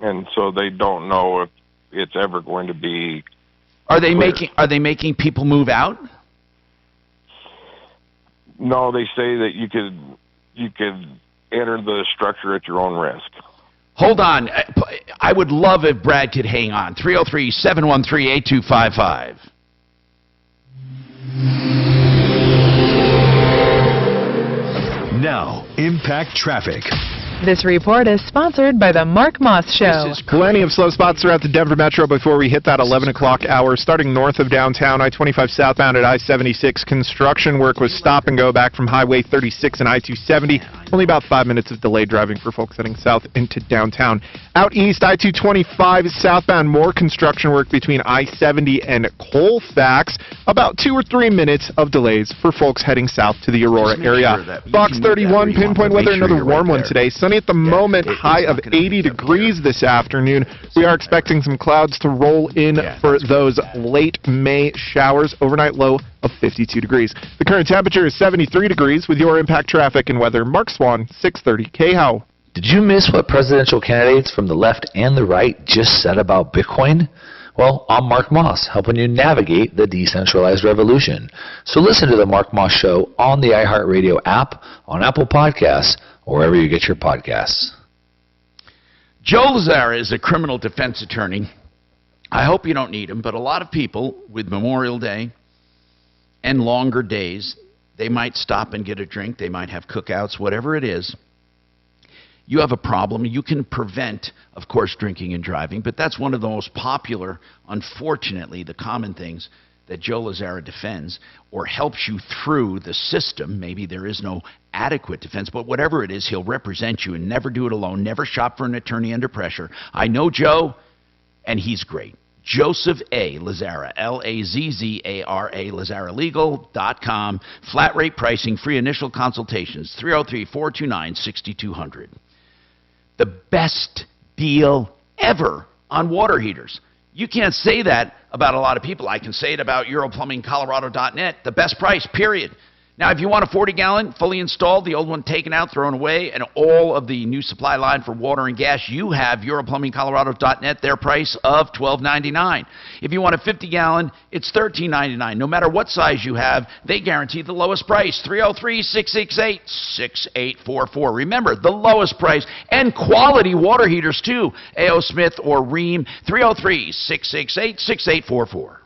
And so they don't know if it's ever going to be. Are they making people move out? No, they say that you could enter the structure at your own risk. Hold on. I would love if Brad could hang on. 303-713-8255. Now, Impact Traffic. This report is sponsored by the Mark Moss Show. Plenty of slow spots throughout the Denver Metro before we hit that 11 o'clock hour. Starting north of downtown, I-25 southbound at I-76. Construction work was stop and go back from Highway 36 and I-270. Only about 5 minutes of delayed driving for folks heading south into downtown. Out east, I-225 southbound, more construction work between I-70 and Colfax. About 2 or 3 minutes of delays for folks heading south to the Aurora area. Fox 31, pinpoint weather, another warm one today. Sunny at the moment, high of 80 degrees this afternoon. We are expecting some clouds to roll in for those late May showers. Overnight low of 52 degrees. The current temperature is 73 degrees with your Impact Traffic and weather. Mark Swan, 630 KHOW. Did you miss what presidential candidates from the left and the right just said about Bitcoin? Well, I'm Mark Moss, helping you navigate the decentralized revolution. So listen to the Mark Moss Show on the iHeartRadio app, on Apple Podcasts, or wherever you get your podcasts. Joe Lazara is a criminal defense attorney. I hope you don't need him, but a lot of people with Memorial Day and longer days, they might stop and get a drink, they might have cookouts, whatever it is. You have a problem. You can prevent, of course, drinking and driving, but that's one of the most popular, unfortunately, the common things that Joe Lazara defends or helps you through the system. Maybe there is no adequate defense, but whatever it is, he'll represent you and never do it alone, never shop for an attorney under pressure. I know Joe, and he's great. Joseph A. Lazzara, Lazzara, LazzaraLegal.com. Flat rate pricing, free initial consultations, 303-429-6200. The best deal ever on water heaters. You can't say that about a lot of people. I can say it about EuroPlumbingColorado.net. The best price, period. Now, if you want a 40-gallon, fully installed, the old one taken out, thrown away, and all of the new supply line for water and gas, you have EuroPlumbingColorado.net, their price of $12.99. If you want a 50-gallon, it's $13.99. No matter what size you have, they guarantee the lowest price, 303-668-6844. Remember, the lowest price, and quality water heaters, too. A.O. Smith or Rheem, 303-668-6844.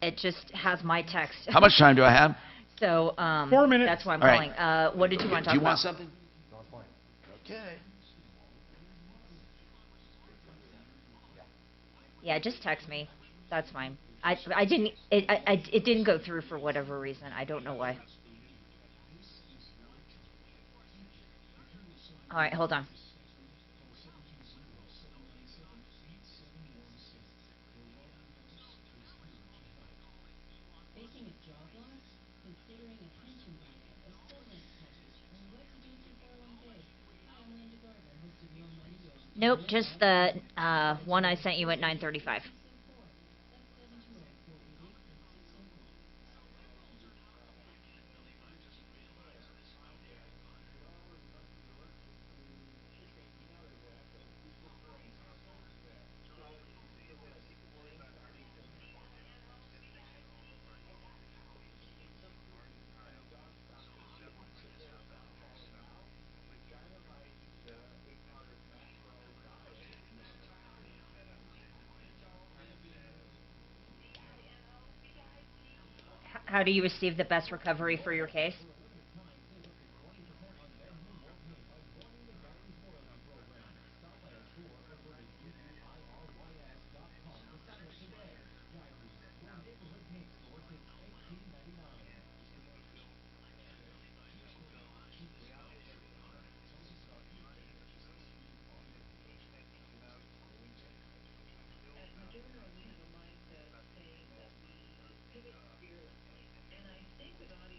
It just has my text. How much time do I have? So 4 minutes. That's why I'm All calling. right. What did you want to talk about? Do you want something? Okay. Yeah, just text me. That's fine. I didn't. It didn't go through for whatever reason. I don't know why. All right, hold on. Nope, just the one I sent you at 9:35. How do you receive the best recovery for your case?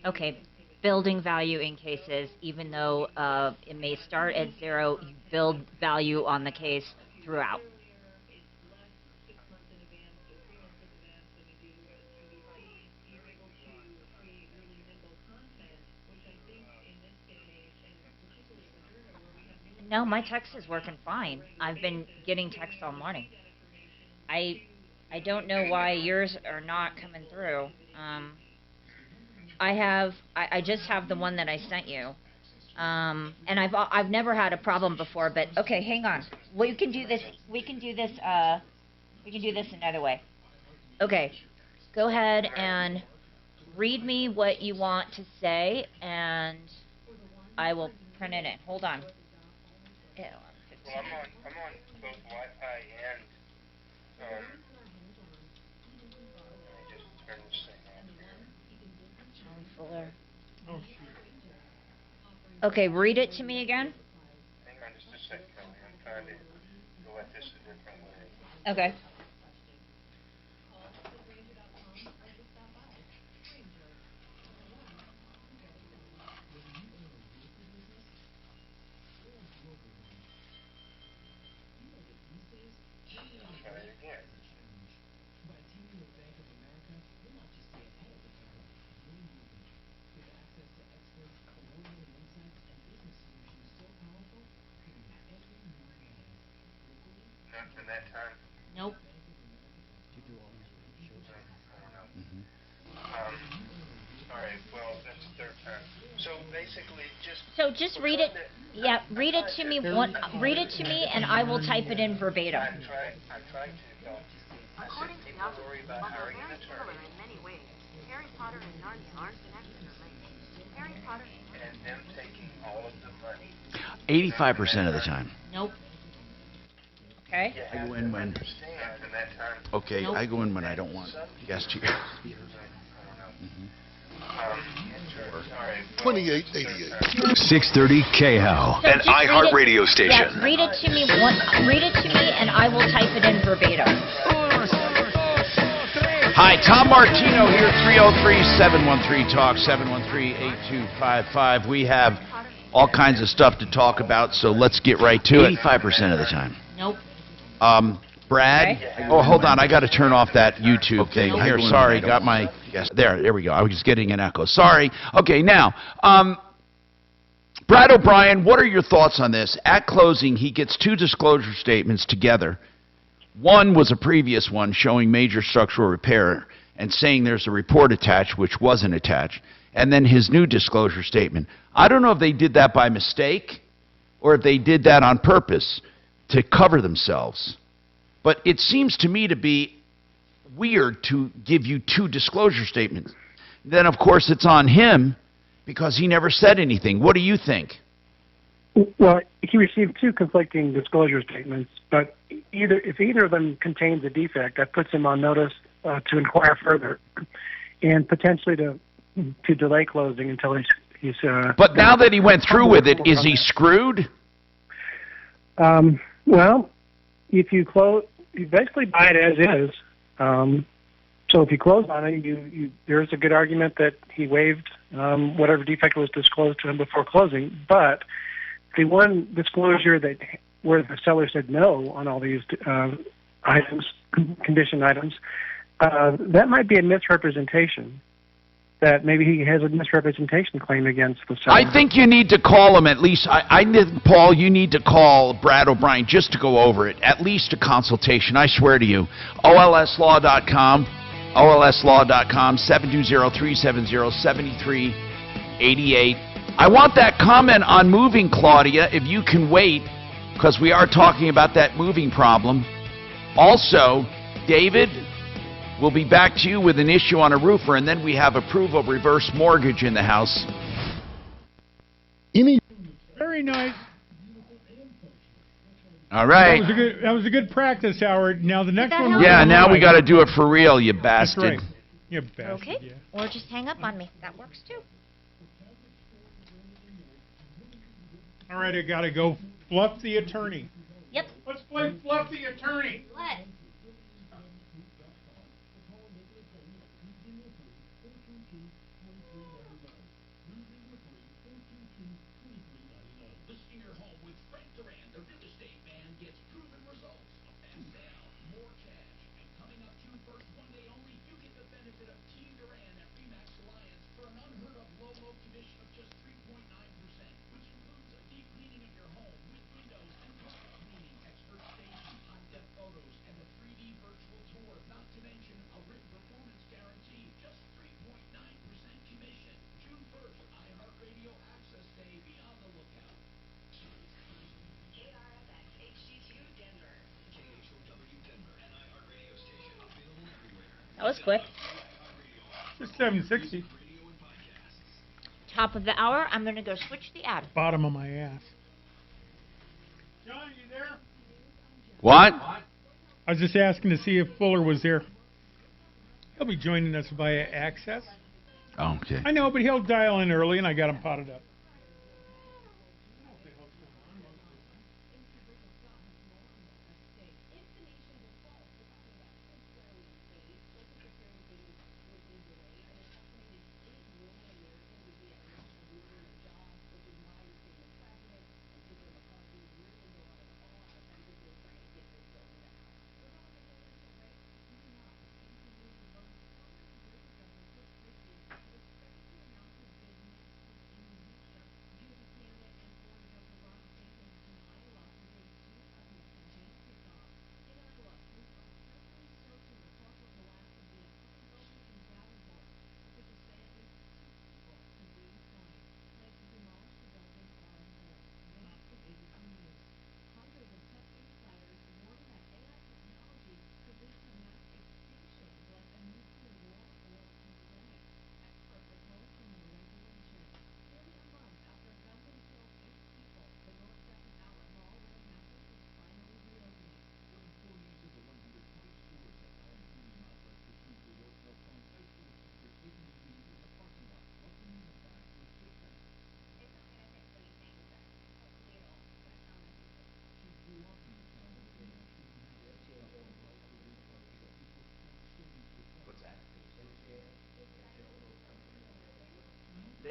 Okay, building value in cases, even though it may start at 0, you build value on the case throughout. No, my text is working fine. I've been getting text all morning. I don't know why yours are not coming through. I just have the one that I sent you, and I've never had a problem before. But okay, hang on. We can do this. We can do this another way. Okay, go ahead and read me what you want to say, and I will print it in. Hold on. Ew, Well, I'm on both Wi-Fi and let me just turn this thing off here. Fuller. Okay, read it to me again. Hang on just a second, Kelly. I'm trying to go at this a different way. Okay. Try it again. Nothing that time? Nope. All right, well, that's the third time. So basically, Just read it. Yeah, read it to me. Read it to me, and I will type it in verbatim. I'm trying to, I said people worry about hiring an attorney. In many ways, Harry Potter and Narnia aren't connected or linked. Harry Potter And them taking all of the money. 85% of the time. Nope. Okay. I go in when. Nothing that time. Okay, Nope. I go in when I don't want guests here. All right, well, 2888. 630 KHOW, So an just read iHeart it- radio station. Yeah, read it to me. Read it to me, and I will type it in verbatim. Hi, Tom Martino here, 303-713-TALK, 713-8255. We have all kinds of stuff to talk about, so let's get right to it. 85% of the time. Nope. Brad? Okay. Oh, hold on. I got to turn off that YouTube thing. Nope. Here, I sorry. don't- Got my... Yes, there we go. I was just getting an echo. Sorry. Okay, now, Brad O'Brien, what are your thoughts on this? At closing, he gets two disclosure statements together. One was a previous one showing major structural repair and saying there's a report attached, which wasn't attached. And then his new disclosure statement. I don't know if they did that by mistake or if they did that on purpose to cover themselves. But it seems to me to be weird to give you two disclosure statements. Then, of course, it's on him because he never said anything. What do you think? Well, he received two conflicting disclosure statements, but if either of them contains a defect, that puts him on notice to inquire further and potentially to delay closing until he's. But now that he went through with it, is he screwed? Well, if you close, you basically buy it as is. So if you close on it, there's a good argument that he waived whatever defect was disclosed to him before closing. But the one disclosure where the seller said no on all these items, condition items, that might be a misrepresentation. That maybe he has a misrepresentation claim against the seller. I think you need to call him at least. Paul, you need to call Brad O'Brien just to go over it. At least a consultation, I swear to you. OLSlaw.com, OLSlaw.com, 720-370-7388. I want that comment on moving, Claudia, if you can wait, because we are talking about that moving problem. Also, David, we'll be back to you with an issue on a roofer, and then we have approval of reverse mortgage in the house. Very nice. All right. That was a good practice, Howard. Now the next one. Yeah, now we got to do it for real, you bastard. That's right. You bastard. Okay. Yeah. Or just hang up on me. That works too. All right, I gotta go fluff the attorney. Yep. Let's play fluff the attorney. Let's. That was quick. Just 760. Top of the hour, I'm going to go switch the ad. Bottom of my ass. John, you there? What? I was just asking to see if Fuller was there. He'll be joining us via Access. Oh, okay. I know, but he'll dial in early, and I got him potted up.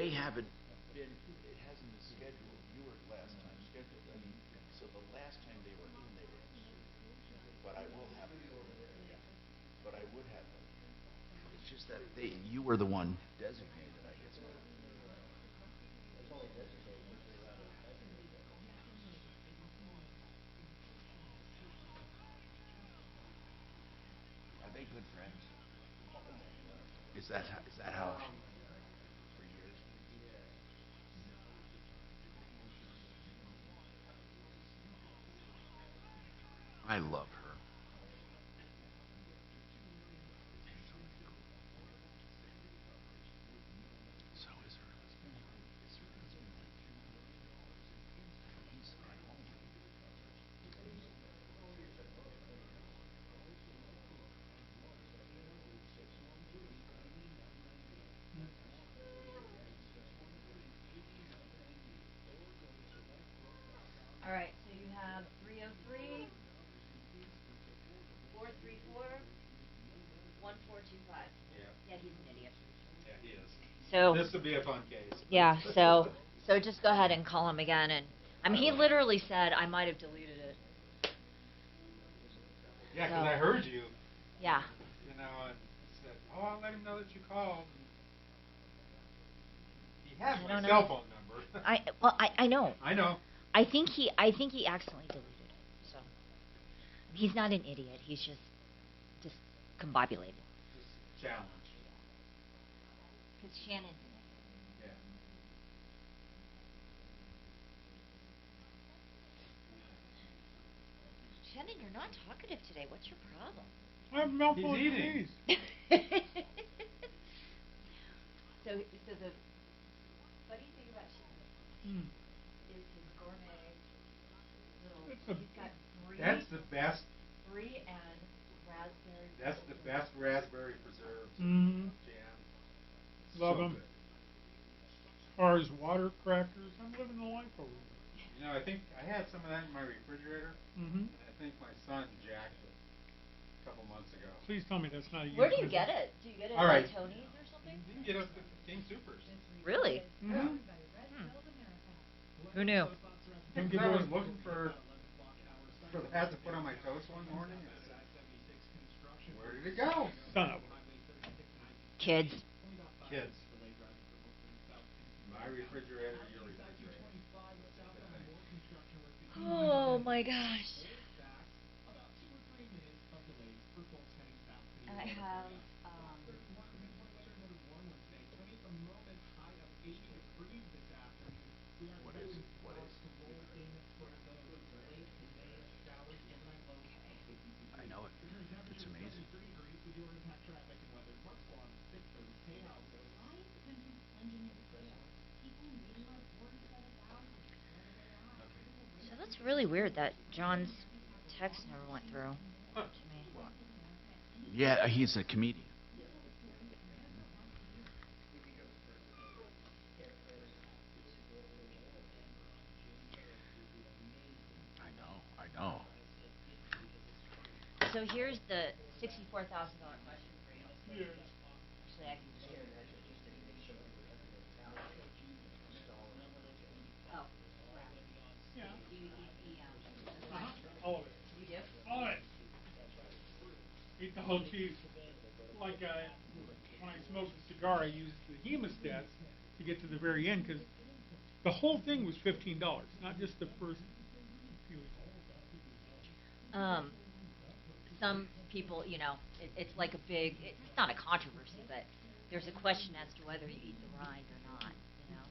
they haven't been, it hasn't been scheduled. You were last time scheduled. I mean, so the last time they were in, but I will have it. But I would have it. It's just that you were the one designated, I guess. Are they good friends? Is that how she? For years. I love her. So is her husband. Is her husband like he's at home? All right, so you have 303, 434, 1425. Yeah, he's an idiot. Yeah, he is. So This would be a fun case. yeah, so just go ahead and call him again, and I mean he literally said I might have deleted it. Yeah, because So- I heard you, Yeah. you know, and said, oh, I'll let him know that you called. He has I my don't know. cell phone number. I know. I know. I think he accidentally deleted it. So he's not an idiot. He's just discombobulated. Challenge. Because Shannon. Yeah. Shannon, you're not talkative today. What's your problem? I have a mouthful of He's eating. cheese. So the funny thing about Shannon is his gourmet little. It's a- He's got brie. That's the best. Brie and raspberry. That's the best raspberry preserves. Mhm. Jam. Love So 'em. good. As far as water crackers, I'm living the life over here. You know, I think I had some of that in my refrigerator. Mm-hmm. I think my son jacked it a couple months ago. Please tell me that's not a Where do you get it? Do you get it All at right. Tony's or something? You can get us the King Supers. Really? Mm-hmm. Who knew? Don't Because give I away. was looking for the hat to put on my toast one morning. And where did it go? Son of a. Kids. Kids. My refrigerator, your refrigerator. Oh my gosh. I have I know it. It's amazing. So that's really weird that John's text never went through to me. Yeah, he's a comedian. I know. So here's the $64,000 question for you. Actually, I can just get it. Oh, crap. Yeah. Do you eat the, All of it. You do? All of it. Eat the whole cheese. Like when I smoke a cigar, I use the hemostats to get to the very end because the whole thing was $15, not just the first few. Some people, you know, it's like a big, it's not a controversy, but there's a question as to whether you eat the rind or not, you know.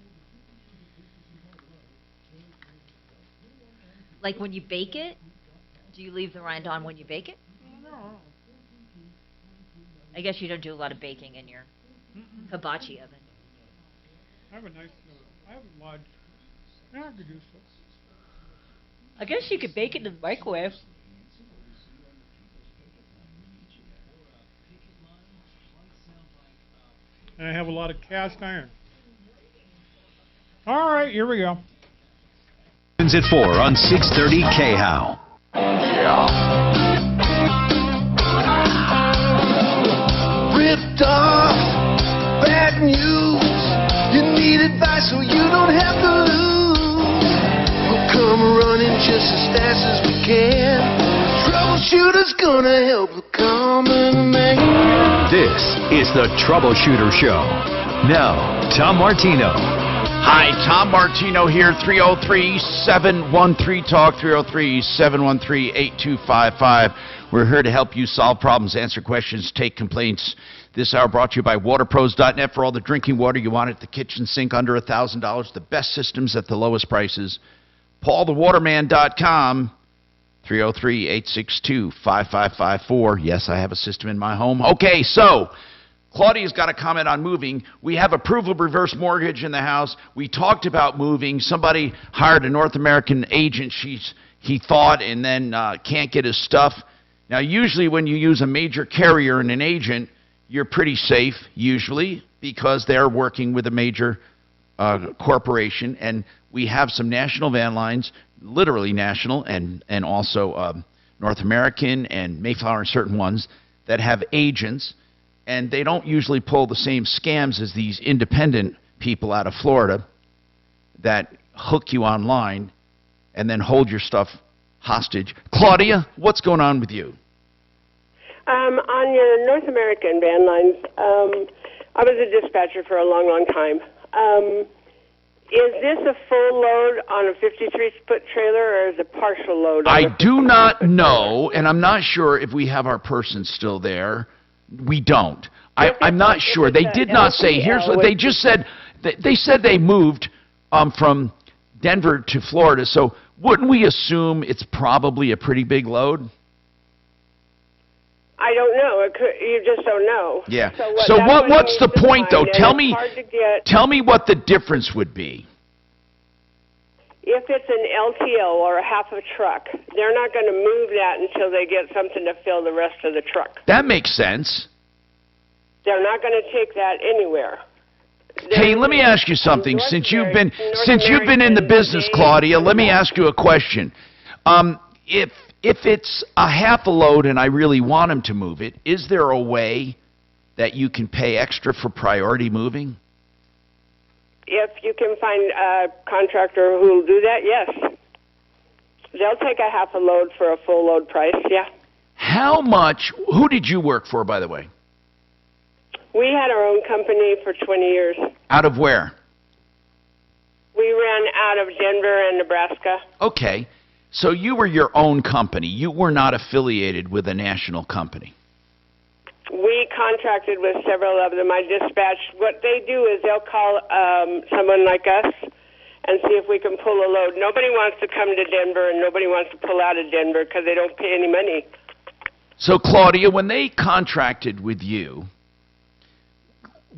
Like when you bake it, do you leave the rind on when you bake it? No. I guess you don't do a lot of baking in your hibachi oven. I have a nice, I have a large, yeah, I could do so. I guess you could bake it in the microwave. And I have a lot of cast iron. All right, here we go. At 4 on 630 KHOW. Ripped off, bad news. You needed so you don't have to lose. We'll come running just as fast as we can. Troubleshooter's gonna help the common man. This is the Troubleshooter Show. Now, Tom Martino. Hi, Tom Martino here, 303-713-TALK, 303-713-8255. We're here to help you solve problems, answer questions, take complaints. This hour brought to you by WaterPros.net for all the drinking water you want at the kitchen sink under $1,000. The best systems at the lowest prices. PaulTheWaterman.com, 303-862-5554. Yes, I have a system in my home. Okay, so Claudia's got a comment on moving. We have a proof of reverse mortgage in the house. We talked about moving. Somebody hired a North American agent, he thought, and then can't get his stuff. Now, usually when you use a major carrier and an agent, you're pretty safe, usually, because they're working with a major corporation. And we have some national van lines, literally national, and also North American and Mayflower and certain ones that have agents. And they don't usually pull the same scams as these independent people out of Florida that hook you online and then hold your stuff hostage. Claudia, what's going on with you? On your North American van lines, I was a dispatcher for a long, long time. Is this a full load on a 53-foot trailer, or is it partial load? I do not know, and I'm not sure if we have our person still there. We don't. I'm not sure. They did not say. Here's what they just said. They said they moved from Denver to Florida. So wouldn't we assume it's probably a pretty big load? I don't know. You just don't know. Yeah. So what's the point, though? Tell me what the difference would be. If it's an LTL or a half a truck, they're not going to move that until they get something to fill the rest of the truck. That makes sense. They're not going to take that anywhere. Hey, let me ask you something. Since you've been in the business, Claudia, let me ask you a question. If it's a half a load and I really want them to move it, is there a way that you can pay extra for priority moving? If you can find a contractor who will do that, yes. They'll take a half a load for a full load price, yeah. How much? Who did you work for, by the way? We had our own company for 20 years. Out of where? We ran out of Denver and Nebraska. Okay. So you were your own company. You were not affiliated with a national company. We contracted with several of them. I dispatched. What they do is they'll call someone like us and see if we can pull a load. Nobody wants to come to Denver and nobody wants to pull out of Denver because they don't pay any money. So, Claudia, when they contracted with you,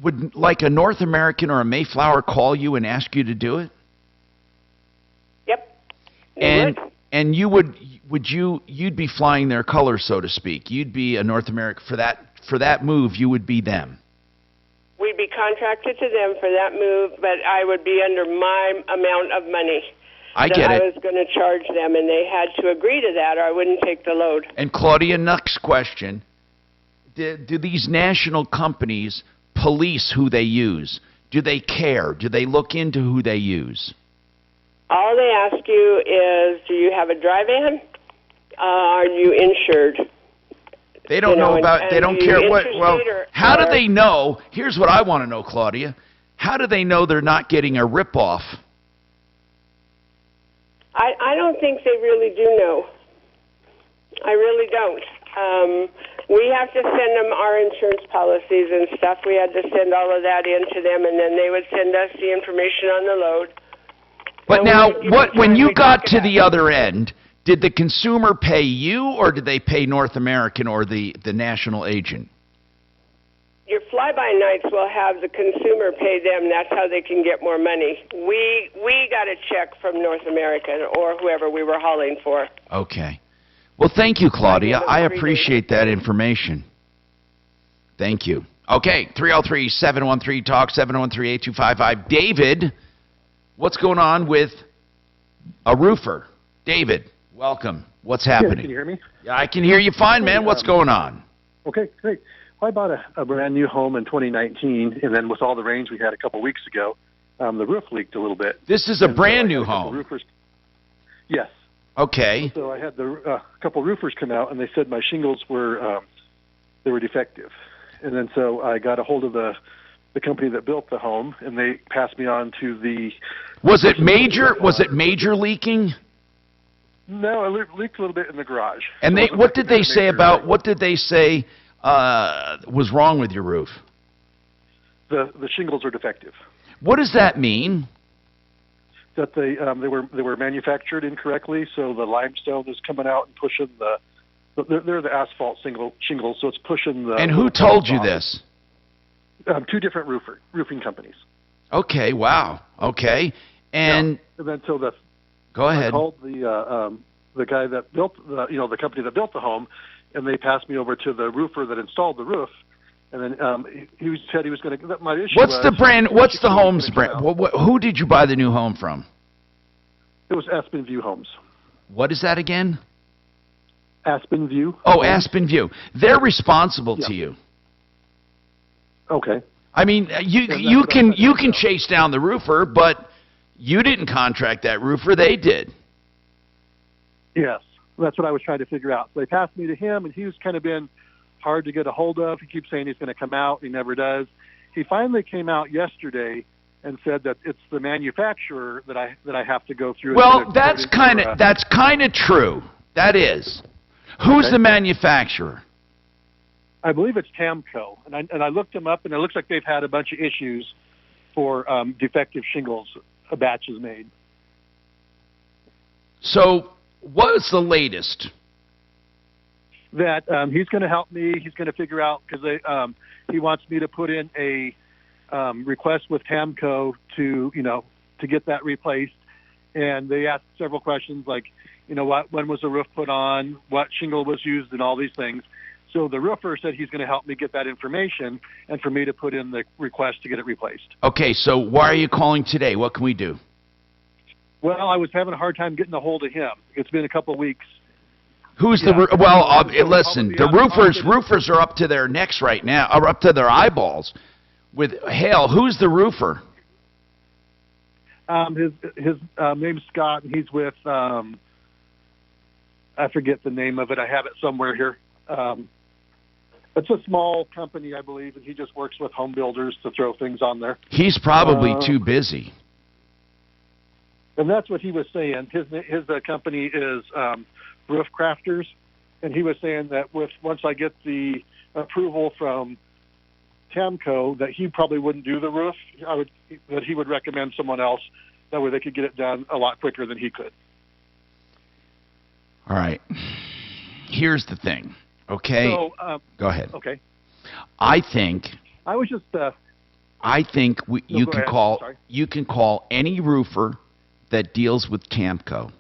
would like a North American or a Mayflower call you and ask you to do it? Yep. And you'd be flying their colors, so to speak. You'd be a North American for that move. You would be them. We'd be contracted to them for that move, but I would be under my amount of money. I get it. I was going to charge them, and they had to agree to that, or I wouldn't take the load. And Claudia, next question: do these national companies police who they use? Do they care? Do they look into who they use? All they ask you is, do you have a dry van? Are you insured? They don't know about, they don't care what, well, how do they know? Here's what I want to know, Claudia. How do they know they're not getting a ripoff? I don't think they really do know. I really don't. We have to send them our insurance policies and stuff. We had to send all of that in to them, and then they would send us the information on the load. But now, when you got to the other end, did the consumer pay you, or did they pay North American or the national agent? Your fly-by-nights will have the consumer pay them. That's how they can get more money. We got a check from North American or whoever we were hauling for. Okay. Well, thank you, Claudia. I appreciate that information. Thank you. Okay, 303-713-TALK, 713-8255. David, what's going on with a roofer? David, welcome. What's happening? Yeah, can you hear me? Yeah, I can hear you fine, man. What's going on? Okay, great. I bought a brand new home in 2019, and then with all the rains we had a couple weeks ago, the roof leaked a little bit. This is a And brand so I new had a couple home. Roofers, yes. Okay. So I had a couple roofers come out, and they said my shingles were they were defective. And then so I got a hold of the company that built the home, and they passed me on to the. Was it major? Was it major leaking? No, it leaked a little bit in the garage. And So they, it wasn't what like did a they major say about? What did they say was wrong with your roof? The shingles are defective. What does that mean? That they were manufactured incorrectly, so the limestone is coming out and pushing they're the asphalt shingles, so it's pushing the. And who told you this? Two different roofing companies. Okay. Wow. Okay. And then so the. Go ahead. I called the guy that built the company that built the home, and they passed me over to the roofer that installed the roof, and then he said he was going to. My issue. What's the was, brand? What's the home's brand? Who did you buy the new home from? It was Aspen View Homes. What is that again? Aspen View. Oh, Aspen View. They're responsible to you. Okay. I mean, you can chase down the roofer, but you didn't contract that roofer. They did. Yes, that's what I was trying to figure out. So they passed me to him, and he's kind of been hard to get a hold of. He keeps saying he's going to come out. He never does. He finally came out yesterday and said that it's the manufacturer that I have to go through. Well, that's kind of true. That is. Who's the manufacturer? I believe it's Tamco, and I looked them up, and it looks like they've had a bunch of issues for defective shingles batches made. So, what's the latest? That he's going to help me. He's going to figure out because he wants me to put in a request with Tamco to get that replaced, and they asked several questions like, when was the roof put on, what shingle was used, and all these things. So the roofer said he's going to help me get that information and for me to put in the request to get it replaced. Okay, so why are you calling today? What can we do? Well, I was having a hard time getting a hold of him. It's been a couple of weeks. Who's the listen, the roofers are up to their necks right now, or up to their eyeballs with hail. Who's the roofer? His name's Scott, and he's with I forget the name of it. I have it somewhere here. It's a small company, I believe, and he just works with home builders to throw things on there. He's probably too busy. And that's what he was saying. His company is Roof Crafters, and he was saying that once I get the approval from Tamco, that he probably wouldn't do the roof. That he would recommend someone else. That way they could get it done a lot quicker than he could. All right. Here's the thing. Okay. So, go ahead. Okay. I think I was just. You can call any roofer that deals with Tamco.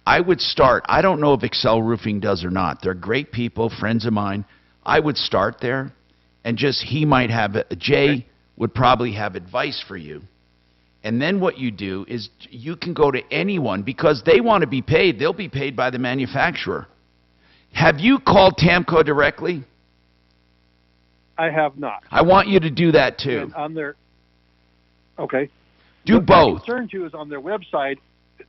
I would start. I don't know if Excel Roofing does or not. They're great people, friends of mine. I would start there, and he might have Jay would probably have advice for you. And then what you do is you can go to anyone because they want to be paid. They'll be paid by the manufacturer. Have you called Tamco directly? I have not. I want you to do that too. And on their. Okay. Do both. What I'm concerned to is on their website,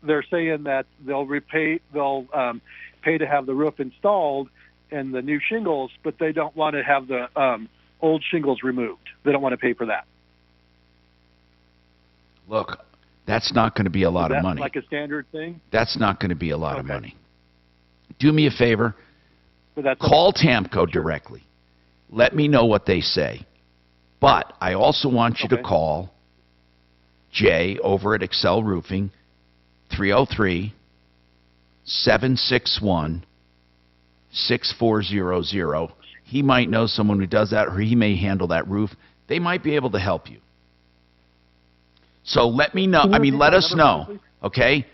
they're saying that they'll pay to have the roof installed and the new shingles, but they don't want to have the old shingles removed. They don't want to pay for that. Look, that's not going to be a lot of money. Like a standard thing? That's not going to be a lot of money. Do me a favor. But call Tamco directly. Let me know what they say. But I also want you to call Jay over at Excel Roofing, 303-761-6400. He might know someone who does that, or he may handle that roof. They might be able to help you. So let me know. Let us know. Okay?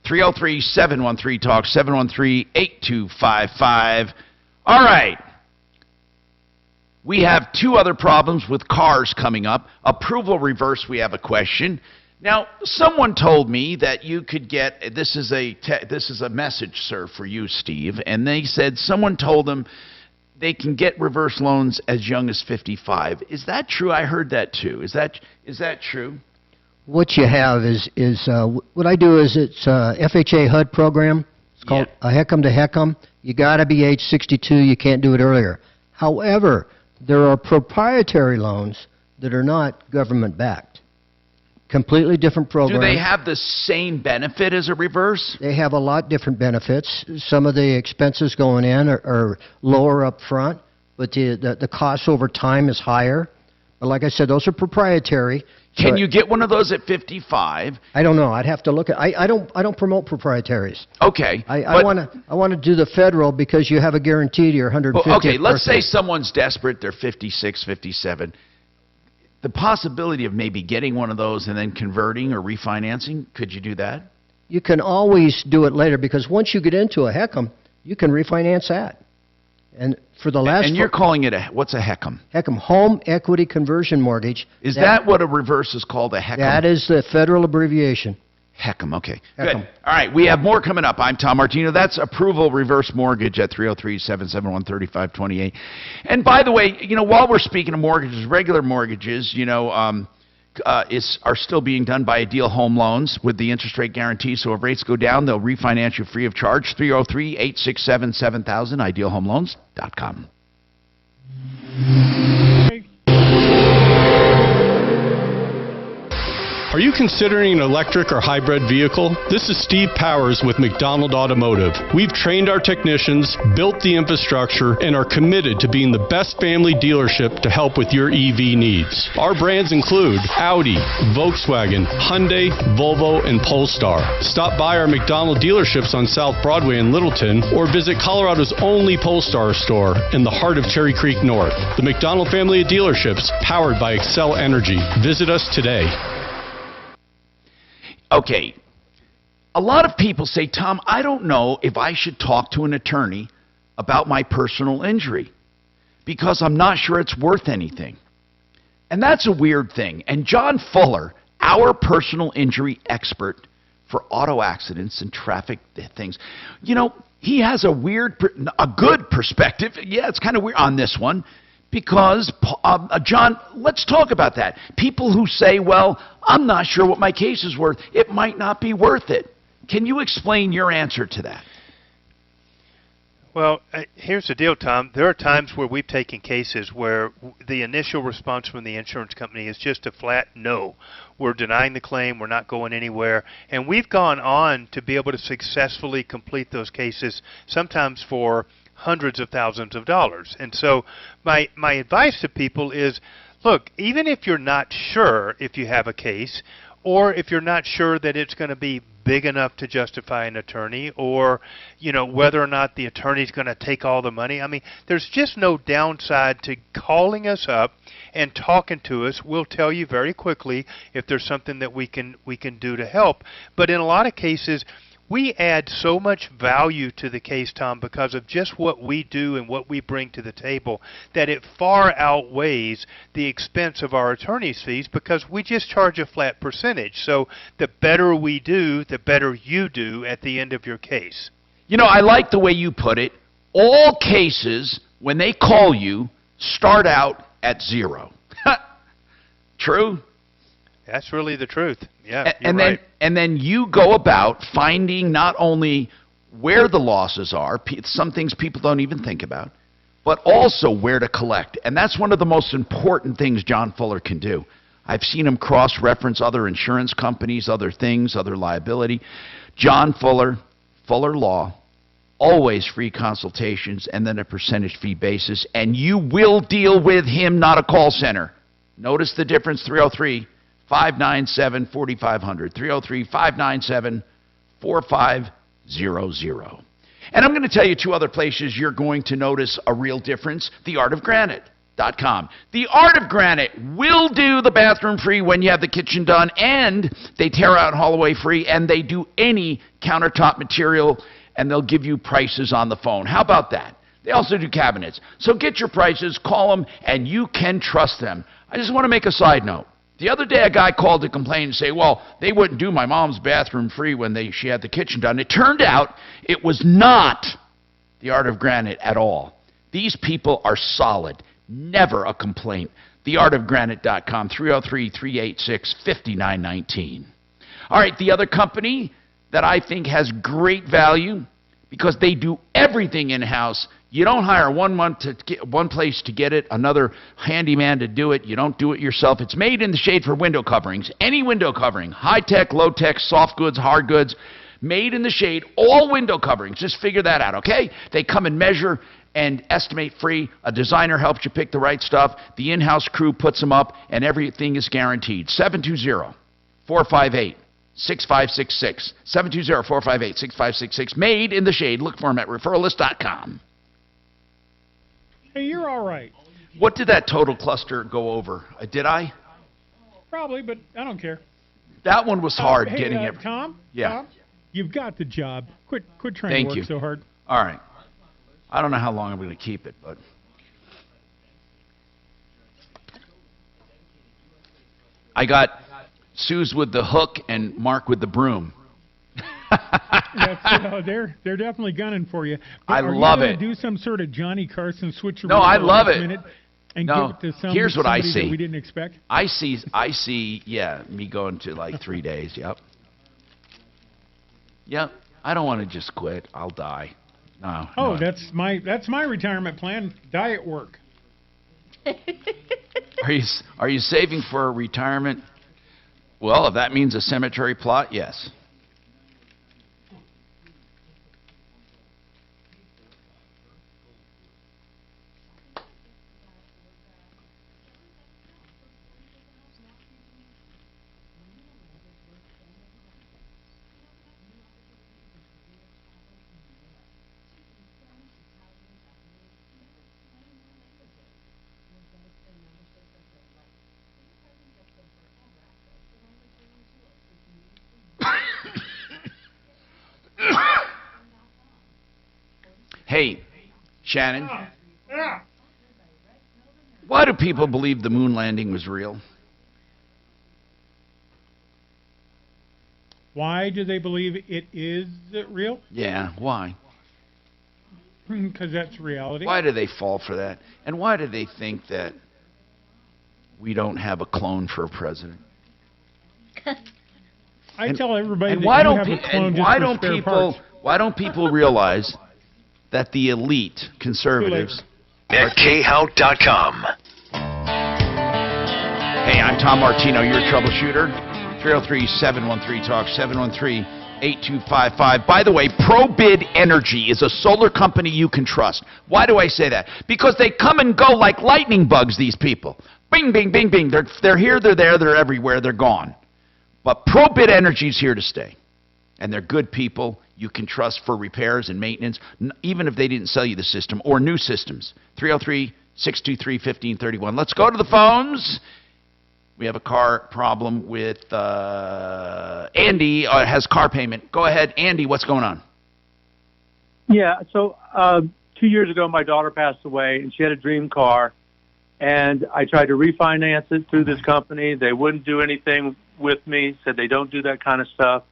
303-713-TALK, 713-8255. All right. We have two other problems with cars coming up. Approval reverse, we have a question. Now, someone told me that you could get, this is a message, sir, for you, Steve, and they said someone told them they can get reverse loans as young as 55. Is that true? I heard that too. Is that true? What you have is what I do is it's a FHA HUD program. It's called a HECM to HECM. You got to be age 62. You can't do it earlier. However, there are proprietary loans that are not government-backed. Completely different program. Do they have the same benefit as a reverse? They have a lot different benefits. Some of the expenses going in are lower up front, but the cost over time is higher. But like I said, those are proprietary. Can you get one of those at 55? I don't know. I'd have to look at. I don't promote proprietaries. Okay. I want to do the federal because you have a guarantee to your 150th okay, let's birthday. say someone's desperate. They're 56, 57. The possibility of maybe getting one of those and then converting or refinancing, could you do that? You can always do it later because once you get into a HECM, you can refinance that. And for the last... And you're calling it what's a HECM? HECM, Home Equity Conversion Mortgage. Is that what a reverse is called, a HECM? That is the federal abbreviation. HECM, okay. HECM. Good. All right, we have more coming up. I'm Tom Martino. That's Approval Reverse Mortgage at 303-771-3528. And by the way, while we're speaking of mortgages, regular mortgages, are still being done by Ideal Home Loans with the interest rate guarantee. So if rates go down, they'll refinance you free of charge. 303-867-7000, idealhomeloans.com. Are you considering an electric or hybrid vehicle? This is Steve Powers with McDonald Automotive. We've trained our technicians, built the infrastructure, and are committed to being the best family dealership to help with your EV needs. Our brands include Audi, Volkswagen, Hyundai, Volvo, and Polestar. Stop by our McDonald dealerships on South Broadway in Littleton or visit Colorado's only Polestar store in the heart of Cherry Creek North. The McDonald family of dealerships powered by Excel Energy. Visit us today. Okay, a lot of people say, Tom, I don't know if I should talk to an attorney about my personal injury because I'm not sure it's worth anything. And that's a weird thing. And John Fuller, our personal injury expert for auto accidents and traffic things, he has a good perspective. Yeah, it's kind of weird on this one. Because, John, let's talk about that. People who say, well, I'm not sure what my case is worth. It might not be worth it. Can you explain your answer to that? Well, here's the deal, Tom. There are times where we've taken cases where the initial response from the insurance company is just a flat no. We're denying the claim. We're not going anywhere. And we've gone on to be able to successfully complete those cases, sometimes for hundreds of thousands of dollars. And so my advice to people is, look, even if you're not sure if you have a case, or if you're not sure that it's going to be big enough to justify an attorney, or whether or not the attorney's going to take all the money, I mean, there's just no downside to calling us up and talking to us. We'll tell you very quickly if there's something that we can do to help. But in a lot of cases, we add so much value to the case, Tom, because of just what we do and what we bring to the table, that it far outweighs the expense of our attorney's fees because we just charge a flat percentage. So the better we do, the better you do at the end of your case. I like the way you put it. All cases, when they call you, start out at zero. True? That's really the truth. Yeah, and right. then you go about finding not only where the losses are, some things people don't even think about, but also where to collect. And that's one of the most important things John Fuller can do. I've seen him cross-reference other insurance companies, other things, other liability. John Fuller, Fuller Law, always free consultations and then a percentage fee basis. And you will deal with him, not a call center. Notice the difference, 303-597-4500, 303-597-4500. And I'm going to tell you two other places you're going to notice a real difference. TheArtOfGranite.com. The Art of Granite will do the bathroom free when you have the kitchen done, and they tear out Holloway free, and they do any countertop material, and they'll give you prices on the phone. How about that? They also do cabinets. So get your prices, call them, and you can trust them. I just want to make a side note. The other day, a guy called to complain and say, well, they wouldn't do my mom's bathroom free when she had the kitchen done. It turned out it was not the Art of Granite at all. These people are solid. Never a complaint. theartofgranite.com, 303-386-5919. All right, the other company that I think has great value because they do everything in-house. You don't hire one place to get it, another handyman to do it. You don't do it yourself. It's Made in the Shade for window coverings. Any window covering, high-tech, low-tech, soft goods, hard goods, Made in the Shade, all window coverings. Just figure that out, okay? They come and measure and estimate free. A designer helps you pick the right stuff. The in-house crew puts them up, and everything is guaranteed. 720-458-6566. 720-458-6566. Made in the Shade. Look for them at referralist.com. Hey, you're all right. What did that total cluster go over? Did I? Probably, but I don't care. That one was hard Hey, getting it. Tom? Yeah. Tom, you've got the job. Quit trying Thank to work you. so hard. All right. I don't know how long I'm going to keep it, but I got Suze with the hook and Mark with the broom. They're definitely gunning for you. I Are love you it. gonna do some sort of Johnny Carson switcheroo? No, I love it. And No, give it to here's what I somebody that see. we didn't expect. I see, yeah, me going to like 3 days, yep. Yep, I don't want to just quit. I'll die. No. Oh, no. that's my retirement plan. Diet work. Are you saving for retirement? Well, if that means a cemetery plot, yes. Hey, Shannon, why do people believe the moon landing was real? Why do they believe it is real? Yeah, why? Because that's reality. Why do they fall for that? And why do they think that we don't have a clone for a president? I tell everybody And that why you don't have a pe- clone and just why for don't spare people parts. why don't people realize that the elite conservatives At khout.com. Hey, I'm Tom Martino, your troubleshooter. 303-713-TALK, 713-8255. By the way, ProBid Energy is a solar company you can trust. Why do I say that? Because they come and go like lightning bugs, these people. Bing, bing, bing, bing. They're here, they're there, they're everywhere, they're gone. But ProBid Energy is here to stay. And they're good people you can trust for repairs and maintenance, even if they didn't sell you the system, or new systems. 303-623-1531. Let's go to the phones. We have a car problem with Andy. Has car payment. Go ahead, Andy. What's going on? Yeah, so 2 years ago, my daughter passed away, and she had a dream car, and I tried to refinance it through this company. They wouldn't do anything with me, said they don't do that kind of stuff.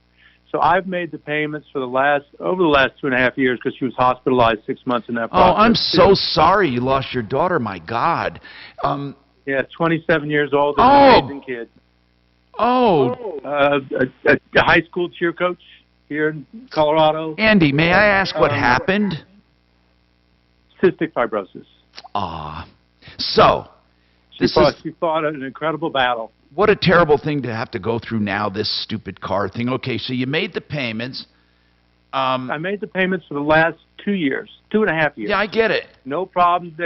So I've made the payments for over the last 2.5 years because she was hospitalized 6 months in that process. Oh, I'm so sorry you lost your daughter. My God. Yeah, 27 years old, an amazing kid. A high school cheer coach here in Colorado. Andy, may I ask what happened? Cystic fibrosis. So, She fought an incredible battle. What a terrible thing to have to go through now, this stupid car thing. Okay, so you made the payments. I made the payments for the last 2 years, 2.5 years. Yeah, I get it. No problem.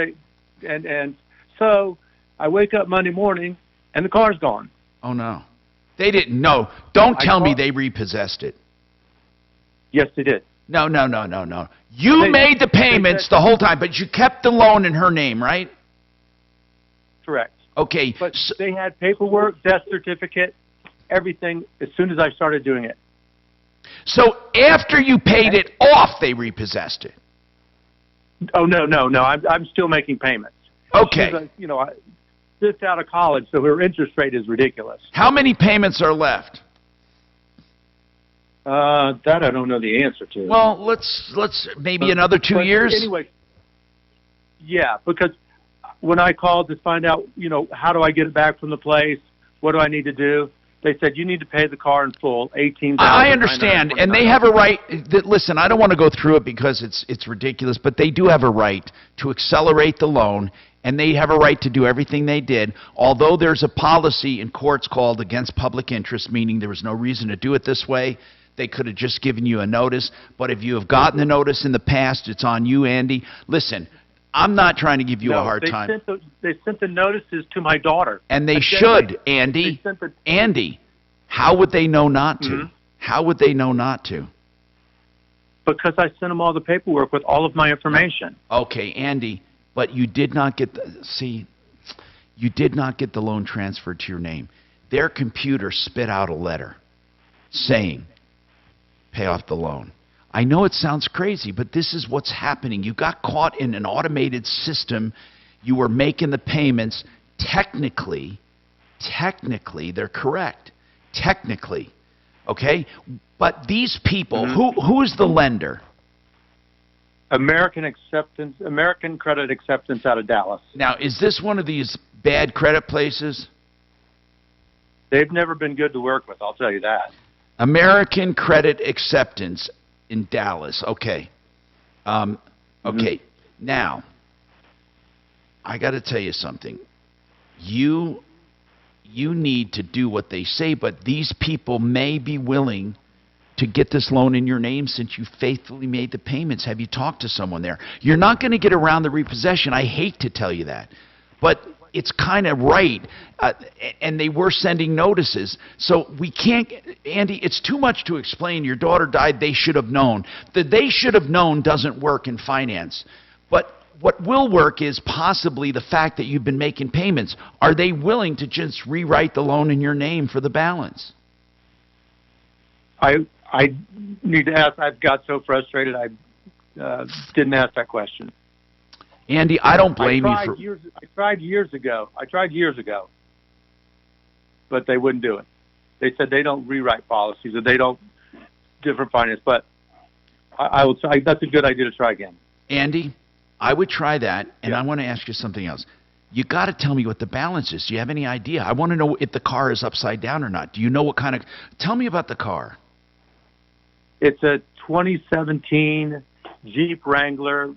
And so I wake up Monday morning, and the car's gone. Oh, no. They didn't know. Don't tell me they repossessed it. Yes, they did. No. You made the payments the whole time, but you kept the loan in her name, right? Correct. Okay. But they had paperwork, death certificate, everything as soon as I started doing it. So after you paid it off, they repossessed it? Oh, no. I'm still making payments. Okay. I just out of college, so her interest rate is ridiculous. How many payments are left? That I don't know the answer to. Well, let's maybe another 2 years? Anyway, yeah, because when I called to find out, how do I get it back from the place? What do I need to do? They said you need to pay the car in full, I understand, and they have a right. Listen, I don't want to go through it because it's ridiculous, but they do have a right to accelerate the loan, and they have a right to do everything they did. Although there's a policy in courts called against public interest, meaning there was no reason to do it this way. They could have just given you a notice, but if you have gotten the notice in the past, it's on you, Andy. Listen, I'm not trying to give you a hard time. They sent the notices to my daughter. And they should, Andy. Andy, how would they know not to? How would they know not to? Because I sent them all the paperwork with all of my information. Okay, Andy, but you did not get you did not get the loan transferred to your name. Their computer spit out a letter saying, pay off the loan. I know it sounds crazy, but this is what's happening. You got caught in an automated system. You were making the payments. Technically, they're correct. Technically, okay? But these people, who is the lender? American Credit Acceptance out of Dallas. Now, is this one of these bad credit places? They've never been good to work with, I'll tell you that. American Credit Acceptance in Dallas. Okay. Okay. Now, I got to tell you something. You need to do what they say, but these people may be willing to get this loan in your name since you faithfully made the payments. Have you talked to someone there? You're not going to get around the repossession. I hate to tell you that, but it's kind of right, and they were sending notices. So we can't, Andy, it's too much to explain. Your daughter died, they should have known. The they should have known doesn't work in finance. But what will work is possibly the fact that you've been making payments. Are they willing to just rewrite the loan in your name for the balance? I need to ask. I got so frustrated I didn't ask that question. Andy, I don't blame you for... I tried years ago, but they wouldn't do it. They said they don't rewrite policies, or they don't different finance, but I will try. That's a good idea to try again. Andy, I would try that, and I want to ask you something else. You got to tell me what the balance is. Do you have any idea? I want to know if the car is upside down or not. Do you know what kind of... Tell me about the car. It's a 2017 Jeep Wrangler,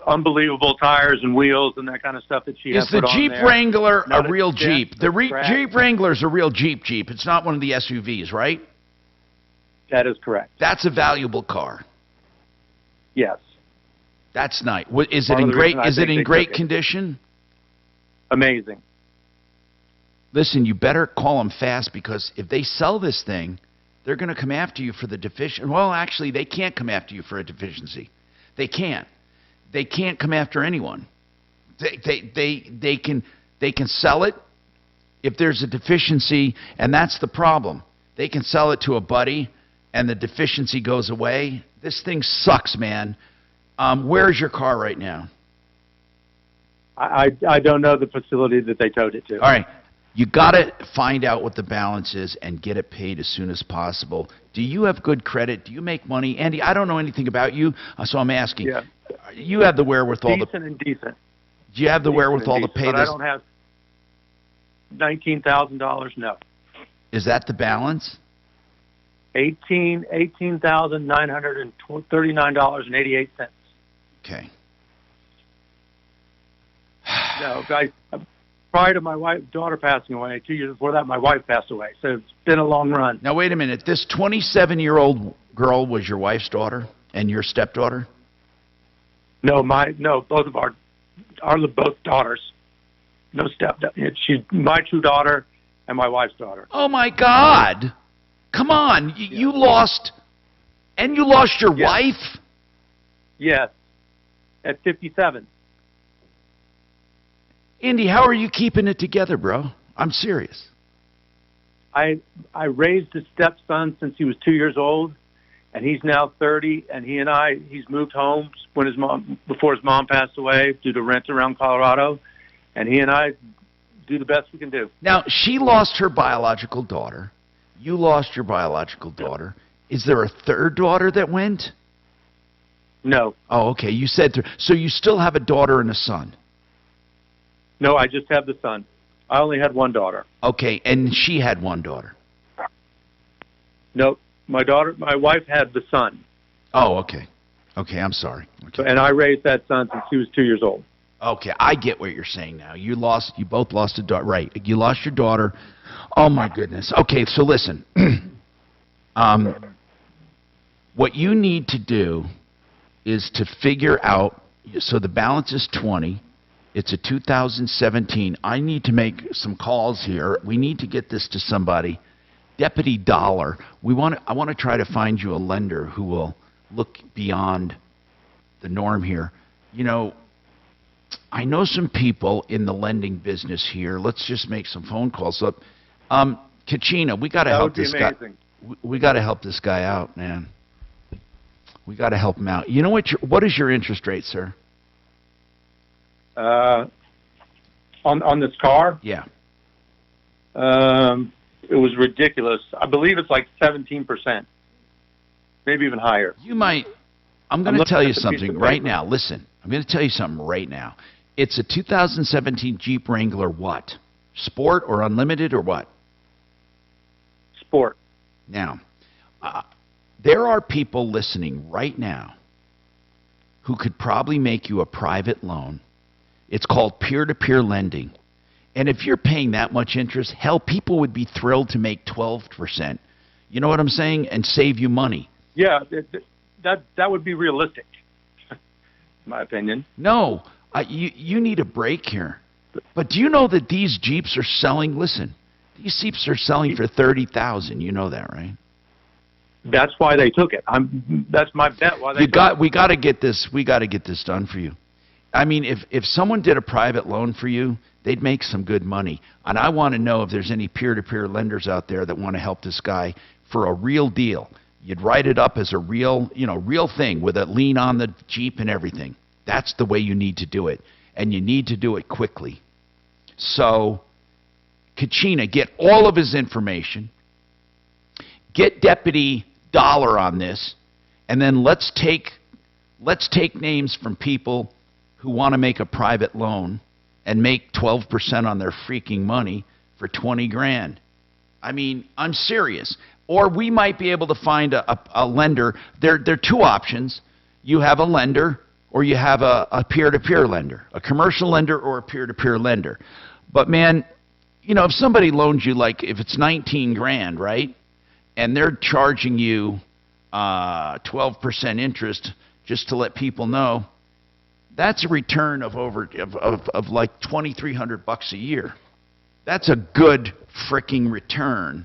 unbelievable tires and wheels and that kind of stuff that she has put on there. Is the Jeep Wrangler a real Jeep? The Jeep Wrangler's a real Jeep. It's not one of the SUVs, right? That is correct. That's a valuable car. Yes. That's nice. Is it in great? Is it in great condition? Amazing. Listen, you better call them fast, because if they sell this thing, they're going to come after you for the deficiency. Well, actually, they can't come after you for a deficiency. They can't. They can't come after anyone. They can sell it if there's a deficiency, and that's the problem. They can sell it to a buddy, and the deficiency goes away. This thing sucks, man. Where's your car right now? I don't know the facility that they towed it to. All right. You got to find out what the balance is and get it paid as soon as possible. Do you have good credit? Do you make money? Andy, I don't know anything about you, so I'm asking. Yeah. You have the wherewithal. Decent and decent. Do you have the wherewithal to pay but this? I don't have $19,000, no. Is that the balance? $18,939.88. Okay. No, prior to my daughter passing away, 2 years before that, my wife passed away. So it's been a long run. Now, wait a minute. This 27-year-old girl was your wife's daughter and your stepdaughter? No, both of our both daughters. No stepdaughter. She's my true daughter and my wife's daughter. Oh, my God. Come on. You lost... And you lost your wife? Yes. At 57. Andy, how are you keeping it together, bro? I'm serious. I raised his stepson since he was 2 years old, and he's now 30. And he's moved home before his mom passed away due to rent around Colorado, and he and I do the best we can do. Now, she lost her biological daughter. You lost your biological daughter. Is there a third daughter that went? No. Oh, okay. You said so. You still have a daughter and a son. No, I just have the son. I only had one daughter. Okay, and she had one daughter. No, my wife had the son. Oh, okay. Okay, I'm sorry. Okay. And I raised that son since he was 2 years old. Okay, I get what you're saying now. You both lost a daughter. Right. You lost your daughter. Oh, my goodness. Okay, so listen. What you need to do is to figure out, so the balance is 20. It's a 2017. I need to make some calls here. We need to get this to somebody. Deputy Dollar, I want to try to find you a lender who will look beyond the norm here. You know, I know some people in the lending business here. Let's just make some phone calls. Look, Kachina, we got to help this guy. We got to help this guy out, man. We got to help him out. You know what is your interest rate, sir? On this car? Yeah. It was ridiculous. I believe it's like 17%, maybe even higher. I'm going to tell you something right now. Listen, I'm going to tell you something right now. It's a 2017 Jeep Wrangler what? Sport or Unlimited or what? Sport. Now, there are people listening right now who could probably make you a private loan. It's called peer-to-peer lending. And if you're paying that much interest, hell, people would be thrilled to make 12%. You know what I'm saying? And save you money. Yeah, that would be realistic, in my opinion. No, you need a break here. But do you know that these Jeeps are selling? Listen, these Jeeps are selling for $30,000. You know that, right? That's why they took it. That's my bet. Why they we got to get this. We got to get this done for you. I mean, if someone did a private loan for you, they'd make some good money. And I want to know if there's any peer-to-peer lenders out there that want to help this guy for a real deal. You'd write it up as a real thing with a lien on the Jeep and everything. That's the way you need to do it. And you need to do it quickly. So, Kachina, get all of his information. Get Deputy Dollar on this. And then let's take names from people who want to make a private loan and make 12% on their freaking money for 20 grand. I mean, I'm serious. Or we might be able to find a lender. There are two options. You have a lender or you have a peer-to-peer lender, a commercial lender or a peer-to-peer lender. But man, you know, if somebody loans you, like if it's 19 grand, right, and they're charging you 12% interest, just to let people know, that's a return of like $2,300 a year. That's a good freaking return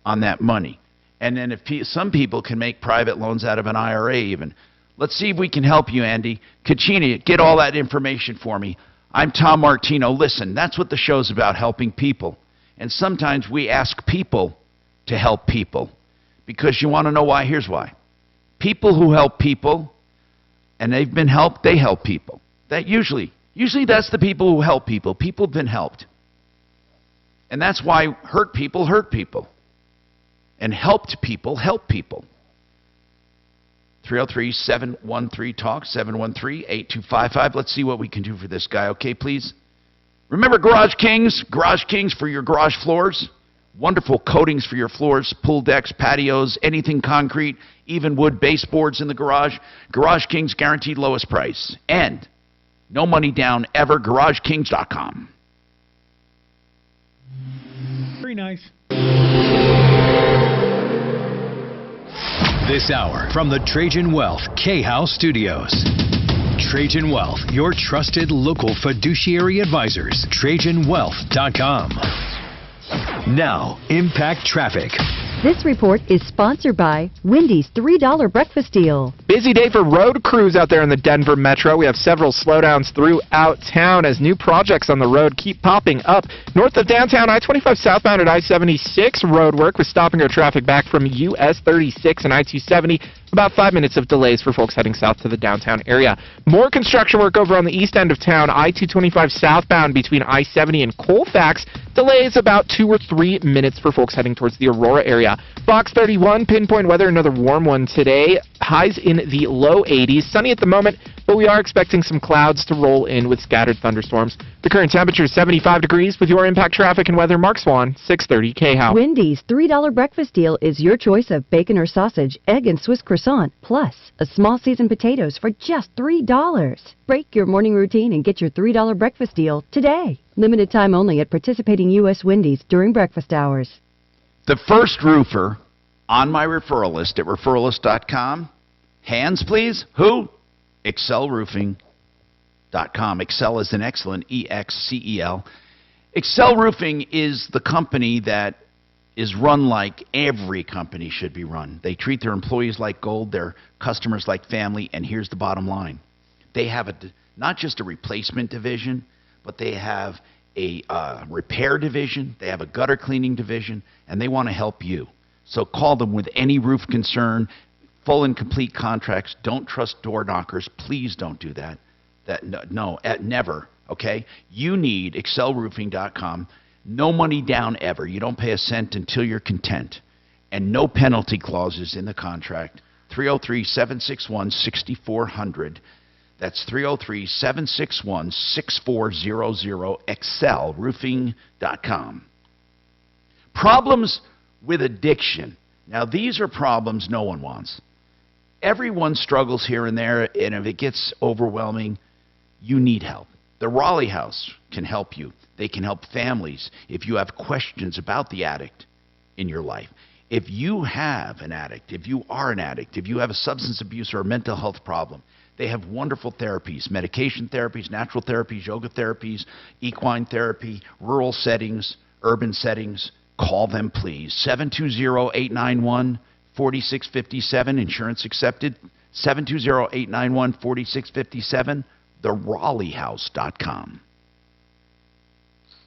on that money. And then if some people can make private loans out of an IRA even. Let's see if we can help you, Andy. Kachina, get all that information for me. I'm Tom Martino. Listen, that's what the show's about, helping people. And sometimes we ask people to help people. Because you want to know why? Here's why. People who help people, and they've been helped, they help people. That usually that's the people who help people. People have been helped. And that's why hurt people. And helped people help people. 303-713-TALK, 713-8255. Let's see what we can do for this guy, okay, please? Remember Garage Kings? Garage Kings for your garage floors. Wonderful coatings for your floors, pool decks, patios, anything concrete, even wood baseboards in the garage. Garage Kings, guaranteed lowest price. And no money down ever. GarageKings.com. Very nice. This hour from the Trajan Wealth K-House Studios. Trajan Wealth, your trusted local fiduciary advisors. TrajanWealth.com. Now, Impact Traffic. This report is sponsored by Wendy's $3 breakfast deal. Busy day for road crews out there in the Denver metro. We have several slowdowns throughout town as new projects on the road keep popping up. North of downtown, I-25 southbound at I-76 road work with stop-and-go traffic back from US 36 and I-270. About 5 minutes of delays for folks heading south to the downtown area. More construction work over on the east end of town, I-225 southbound between I-70 and Colfax. Delays about 2 or 3 minutes for folks heading towards the Aurora area. Box 31, pinpoint weather, another warm one today. Highs in the low 80s. Sunny at the moment, but but we are expecting some clouds to roll in with scattered thunderstorms. The current temperature is 75 degrees. With your impact traffic and weather, Mark Swan, 630 KHOW. Wendy's $3 breakfast deal is your choice of bacon or sausage, egg and Swiss croissant, plus a small seasoned potatoes for just $3. Break your morning routine and get your $3 breakfast deal today. Limited time only at participating U.S. Wendy's during breakfast hours. The first roofer on my referral list at referralist.com. Hands, please. Who? ExcelRoofing.com. Excel is an excellent, E-X-C-E-L. Excel Roofing is the company that is run like every company should be run. They treat their employees like gold, their customers like family, and here's the bottom line. They have not just a replacement division, but they have a repair division, they have a gutter cleaning division, and they want to help you. So call them with any roof concern, full and complete contracts. Don't trust door knockers. Please don't do that. Never, okay? You need excelroofing.com. No money down ever. You don't pay a cent until you're content. And no penalty clauses in the contract. 303-761-6400. That's 303-761-6400, excelroofing.com. Problems with addiction. Now, these are problems no one wants. Everyone struggles here and there, and if it gets overwhelming, you need help. The Raleigh House can help you. They can help families if you have questions about the addict in your life. If you have an addict, if you are an addict, if you have a substance abuse or a mental health problem, they have wonderful therapies, medication therapies, natural therapies, yoga therapies, equine therapy, rural settings, urban settings. Call them, please. 720-891-4657, insurance accepted. 720-891-4657, theRaleighHouse.com.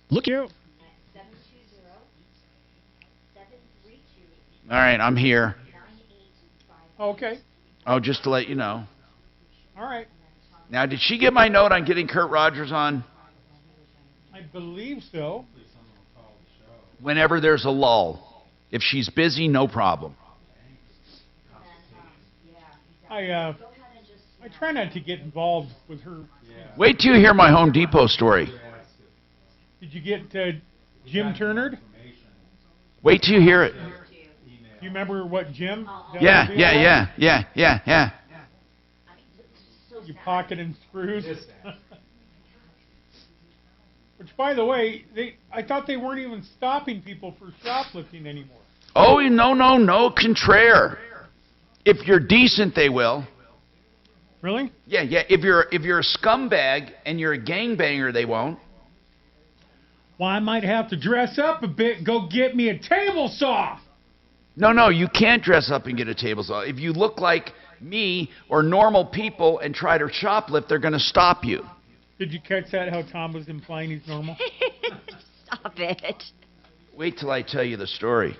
Look you. All right, I'm here. Okay. Oh, just to let you know. All right. Now, did she get my note on getting Kurt Rogers on? I believe so. Whenever there's a lull. If she's busy, no problem. I try not to get involved with her. Wait till you hear my Home Depot story. Did you get Jim Turner? Wait till you hear it. Do you remember what Jim? Yeah. You pocket and screws. Which, by the way, I thought they weren't even stopping people for shoplifting anymore. Oh, no, contraire. If you're decent, they will. Really? Yeah. If you're a scumbag and you're a gangbanger, they won't. Well, I might have to dress up a bit. Go get me a table saw. No, you can't dress up and get a table saw. If you look like me or normal people and try to shoplift, they're going to stop you. Did you catch that, how Tom was implying he's normal? Stop it. Wait till I tell you the story.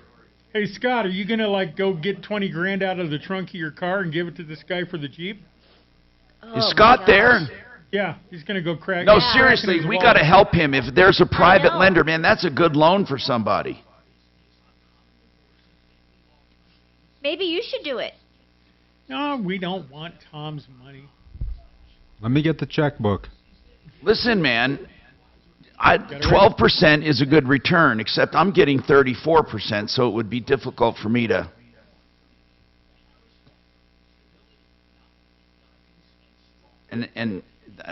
Hey, Scott, are you going to, go get 20 grand out of the trunk of your car and give it to this guy for the Jeep? Is Scott there? Yeah, he's going to go crack. No, seriously, we got to help him. If there's a private lender, man, that's a good loan for somebody. Maybe you should do it. No, we don't want Tom's money. Let me get the checkbook. Listen, man, 12% is a good return, except I'm getting 34%, so it would be difficult for me to... And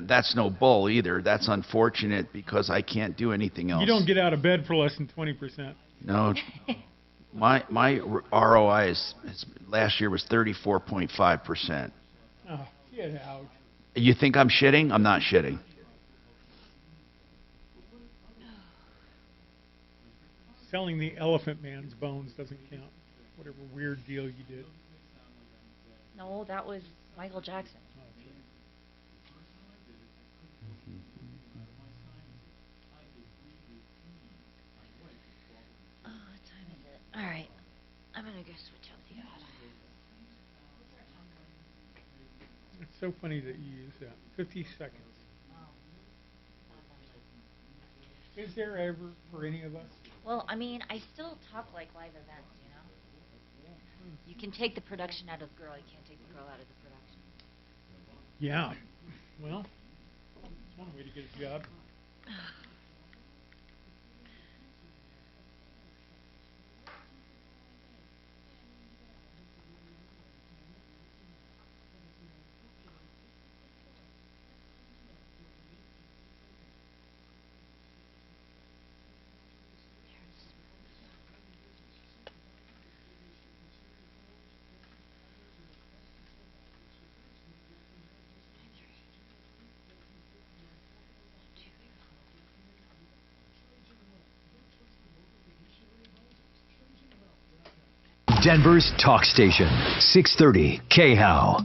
that's no bull either. That's unfortunate because I can't do anything else. You don't get out of bed for less than 20%. No. My ROI last year was 34.5%. Oh, get out. You think I'm shitting? I'm not shitting. Selling the Elephant Man's bones doesn't count. Whatever weird deal you did. No, that was Michael Jackson. Oh, what time is it? All right. I'm going to go switch out the ad. It's so funny that you use that. 50 seconds. Is there ever for any of us? Well, I mean, I still talk like live events, you know? You can take the production out of the girl, you can't take the girl out of the production. Yeah. Well, that's one way to get a job. Denver's talk station, 630 KHOW.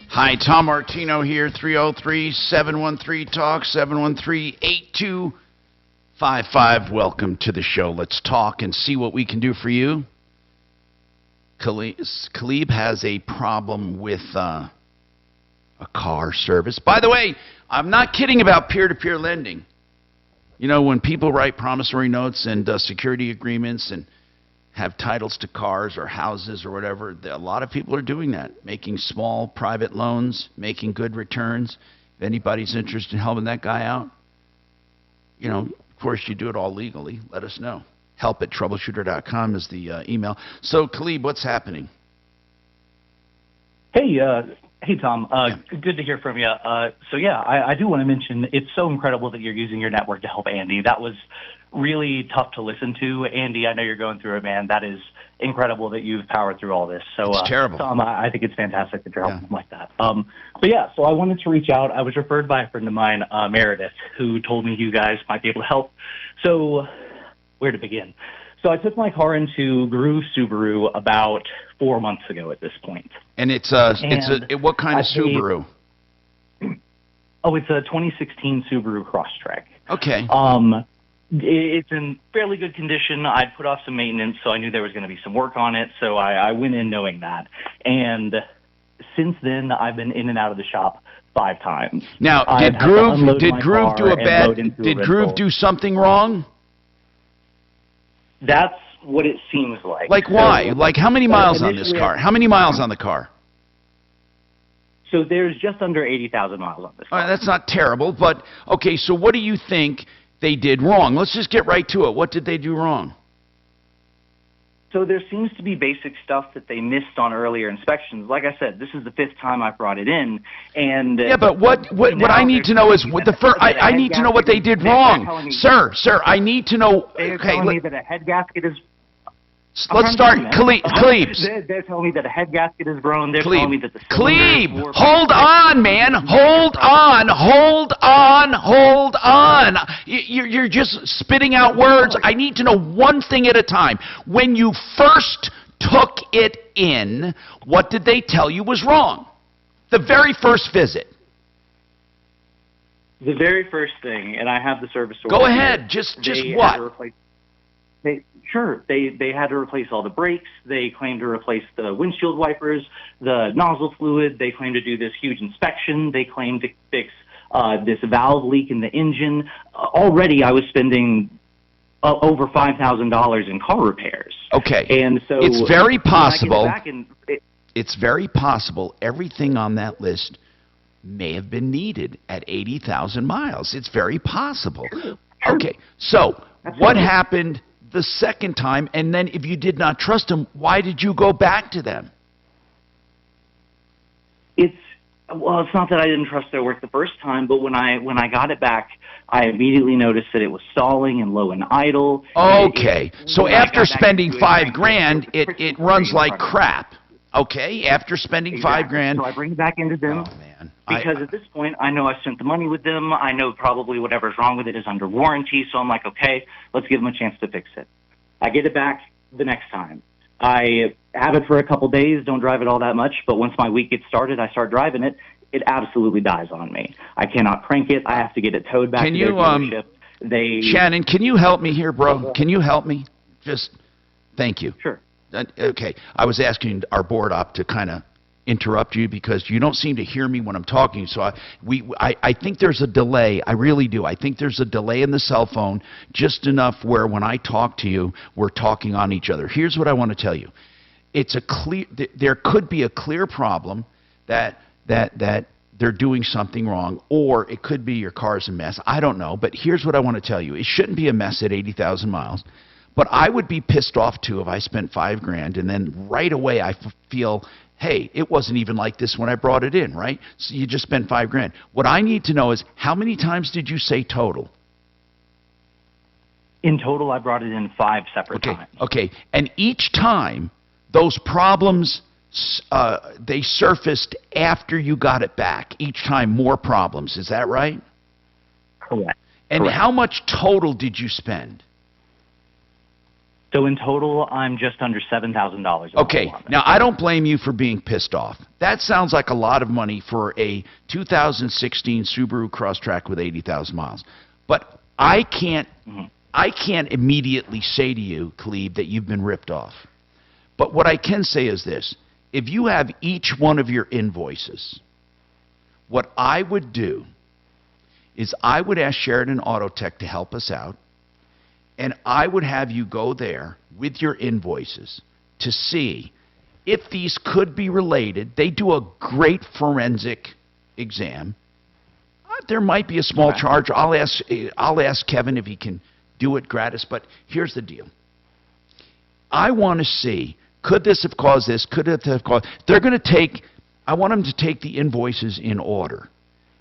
Hi, Tom Martino here, 303-713-TALK, 713-8255. Welcome to the show. Let's talk and see what we can do for you. Khalib has a problem with a car service. By the way, I'm not kidding about peer-to-peer lending. You know, when people write promissory notes and security agreements and have titles to cars or houses or whatever, a lot of people are doing that, making small private loans, making good returns. If anybody's interested in helping that guy out, you know, of course, you do it all legally. Let us know. help@troubleshooter.com is the email. So, Khalib, what's happening? Hey, Tom. Good to hear from you. So, yeah, I do want to mention it's so incredible that you're using your network to help Andy. That was really tough to listen to. Andy, I know you're going through it, man. That is incredible that you've powered through all this. So, it's terrible. Tom, I think it's fantastic that you're helping like that. So I wanted to reach out. I was referred by a friend of mine, Meredith, who told me you guys might be able to help. So where to begin? So I took my car into Groove Subaru about 4 months ago at this point. And what kind of Subaru? It's a 2016 Subaru Crosstrek. Okay. It's in fairly good condition. I'd put off some maintenance, so I knew there was going to be some work on it, so I went in knowing that. And since then, I've been in and out of the shop 5 times. Now, did Groove do something wrong? That's what it seems like. Like why? Like how many miles on this car? How many miles on the car? So there's just under 80,000 miles on this car. All right, that's not terrible, but okay, so what do you think they did wrong? Let's just get right to it. What did they do wrong? So there seems to be basic stuff that they missed on earlier inspections. Like I said, this is the 5th time I brought it in, and yeah. But what I need to know is what the first. I need to know what they did wrong, sir. I need to know. They're telling me that a head gasket is. Let's start, Khalib. They're telling me that a head gasket is blown. They're Khalib. telling me that the Khalib, hold on, man. Hold on. You're just spitting out words. I need to know one thing at a time. When you first took it in, what did they tell you was wrong? The very first visit. The very first thing, and I have the service order. Go ahead. Just what? They had to replace all the brakes. They claimed to replace the windshield wipers, the nozzle fluid. They claimed to do this huge inspection. They claimed to fix this valve leak in the engine. Already, I was spending over $5,000 in car repairs. Okay. And so it's very possible. It's very possible everything on that list may have been needed at 80,000 miles. It's very possible. Okay. So what happened the second time, and then if you did not trust them, why did you go back to them? It's not that I didn't trust their work the first time, but when I got it back, I immediately noticed that it was stalling and low and idle. Okay, so after spending $5,000, it runs like crap. Okay, after spending $5,000. So I bring it back into them. Oh, man. Because at this point, I know I spent the money with them. I know probably whatever's wrong with it is under warranty. So I'm like, okay, let's give them a chance to fix it. I get it back the next time. I have it for a couple days, don't drive it all that much. But once my week gets started, I start driving it. It absolutely dies on me. I cannot crank it. I have to get it towed back to their dealership. Shannon, can you help me here, bro? Can you help me? Thank you. Sure. Okay, I was asking our board op to kind of interrupt you because you don't seem to hear me when I'm talking. So I think there's a delay. I really do. I think there's a delay in the cell phone, just enough where when I talk to you, we're talking on each other. Here's what I want to tell you. it's a clear. There could be a clear problem that they're doing something wrong, or it could be your car's a mess. I don't know, but here's what I want to tell you: it shouldn't be a mess at 80,000 miles. But I would be pissed off too if I spent $5,000 and then right away I feel, hey, it wasn't even like this when I brought it in, right? So you just spent $5,000. What I need to know is, how many times did you say total? In total, I brought it in 5 separate times. Okay, and each time those problems they surfaced after you got it back. Each time more problems. Is that right? Correct. And how much total did you spend? So in total, I'm just under $7,000. Okay, now I don't blame you for being pissed off. That sounds like a lot of money for a 2016 Subaru Crosstrek with 80,000 miles. But I can't immediately say to you, Khalib, that you've been ripped off. But what I can say is this: if you have each one of your invoices, what I would do is I would ask Sheridan Auto Tech to help us out. And I would have you go there with your invoices to see if these could be related. They do a great forensic exam. There might be a small charge. I'll ask Kevin if he can do it gratis. But here's the deal. I want to see, could this have caused this? Could it have caused? They're going to take, I want them to take the invoices in order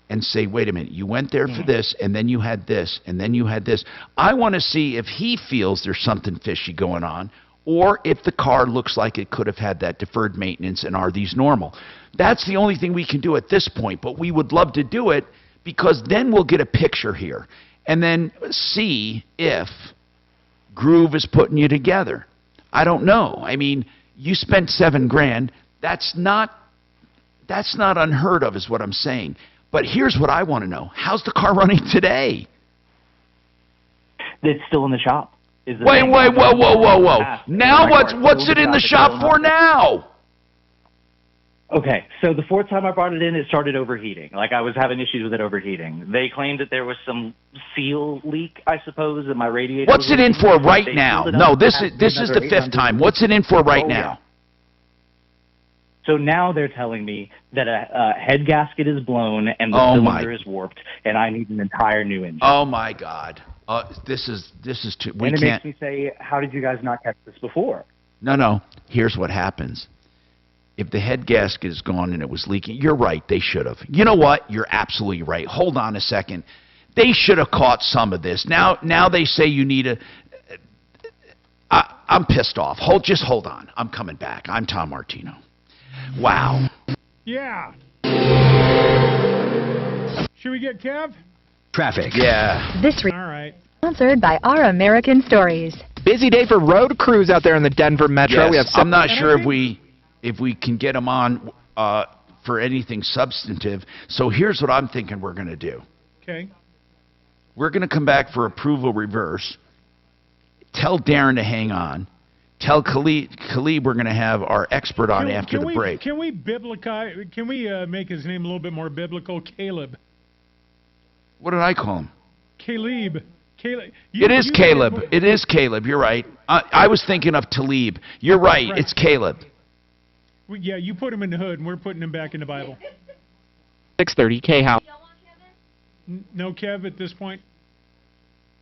and say, wait a minute, you went there for this, and then you had this, and then you had this. I want to see if he feels there's something fishy going on, or if the car looks like it could have had that deferred maintenance, and are these normal. That's the only thing we can do at this point, but we would love to do it, because then we'll get a picture here, and then see if Groove is putting you together. I don't know. I mean, you spent $7,000. That's not unheard of, is what I'm saying. But here's what I want to know. How's the car running today? It's still in the shop. Wait, whoa. Now what's it in the shop for now? Okay, so the 4th time I brought it in, it started overheating. Like, I was having issues with it overheating. They claimed that there was some seal leak, I suppose, in my radiator. What's it in for right now? No, this is the 5th time. What's it in for right now? Yeah. So now they're telling me that a head gasket is blown and the cylinder is warped, and I need an entire new engine. Oh my God! This is too. And it makes me say, how did you guys not catch this before? No. Here's what happens. If the head gasket is gone and it was leaking, you're right. They should have. You know what? You're absolutely right. Hold on a second. They should have caught some of this. Now they say you need a. I'm pissed off. Just hold on. I'm coming back. I'm Tom Martino. Wow. Yeah. Should we get Kev? Traffic. Yeah. All right. Sponsored by Our American Stories. Busy day for road crews out there in the Denver Metro. Yes, We have I'm not sure if we can get them on for anything substantive. So here's what I'm thinking we're going to do. Okay. We're going to come back for approval reverse. Tell Darren to hang on. Tell Khalib we're going to have our expert on after the break. Can we make his name a little bit more biblical? Caleb. What did I call him? Caleb. It is Caleb. It is Caleb. You're right. I was thinking of Talib. You're right. It's Caleb. Yeah, you put him in the hood, and we're putting him back in the Bible. 6:30 K-House. No Kev at this point?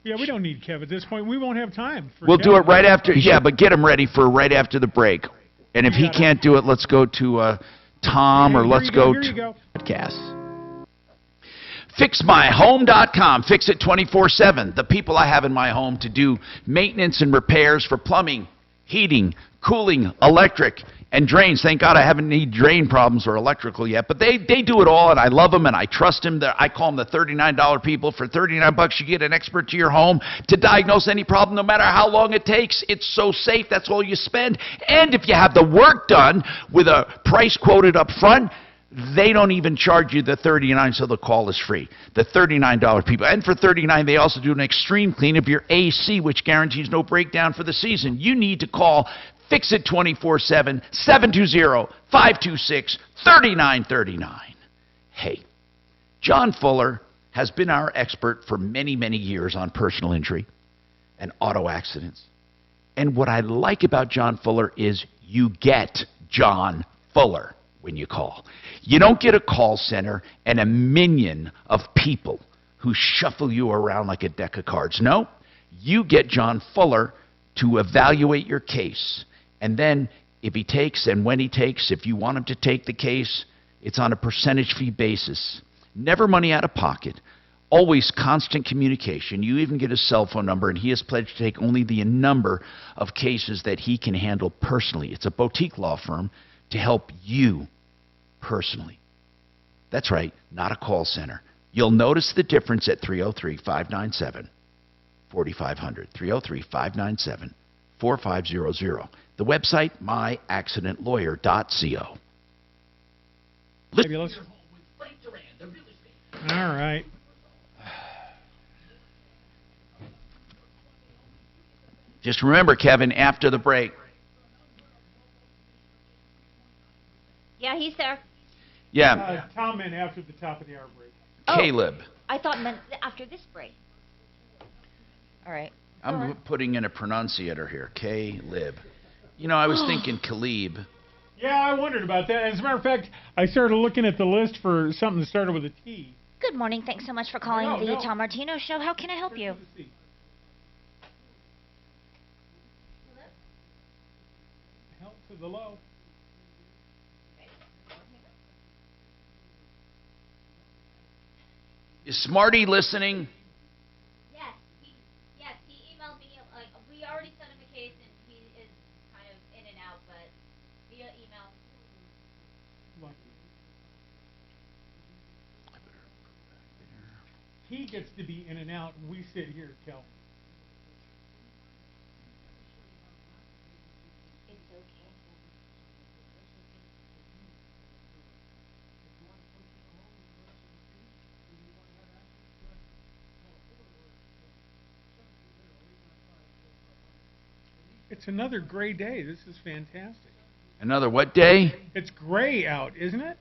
Yeah, we don't need Kev at this point. We won't have time. We'll do it right after. Yeah, but get him ready for right after the break. And if he can't do it, let's go to Tom, or let's go to podcast. FixMyHome.com. Fix it 24/7. The people I have in my home to do maintenance and repairs for plumbing, heating, cooling, electric, and drains. Thank God I haven't need drain problems or electrical yet, but they do it all, and I love them, and I trust them. I call them the $39 people. For $39, you get an expert to your home to diagnose any problem, no matter how long it takes. It's so safe. That's all you spend. And if you have the work done with a price quoted up front, they don't even charge you the $39, so the call is free. The $39 people. And for $39, they also do an extreme clean of your AC, which guarantees no breakdown for the season. You need to call Fix It 24/7, 720-526-3939. Hey, John Fuller has been our expert for many, many years on personal injury and auto accidents. And what I like about John Fuller is you get John Fuller when you call. You don't get a call center and a minion of people who shuffle you around like a deck of cards. No, you get John Fuller to evaluate your case. And then if he takes and when he takes, if you want him to take the case, it's on a percentage fee basis. Never money out of pocket. Always constant communication. You even get his cell phone number, and he has pledged to take only the number of cases that he can handle personally. It's a boutique law firm to help you personally. That's right, not a call center. You'll notice the difference at 303-597-4500. 303-597-4500. The website, myaccidentlawyer.co. Fabulous. All right. Just remember, Kevin, after the break. Yeah, he's there. Yeah. Comment after the top of the hour break. Caleb. I thought meant after this break. All right. I'm putting in a pronunciator here. Caleb. You know, I was thinking Caleb. Yeah, I wondered about that. As a matter of fact, I started looking at the list for something that started with a T. Good morning. Thanks so much for calling the Tom Martino Show. How can I help you? Help to the low. Is Smarty listening? Yes, he emailed me. We already sent him a case, and he is kind of in and out, but via email. He gets to be in and out, and we sit here, Kel. It's okay. It's another gray day. This is fantastic. Another what day? It's gray out, isn't it?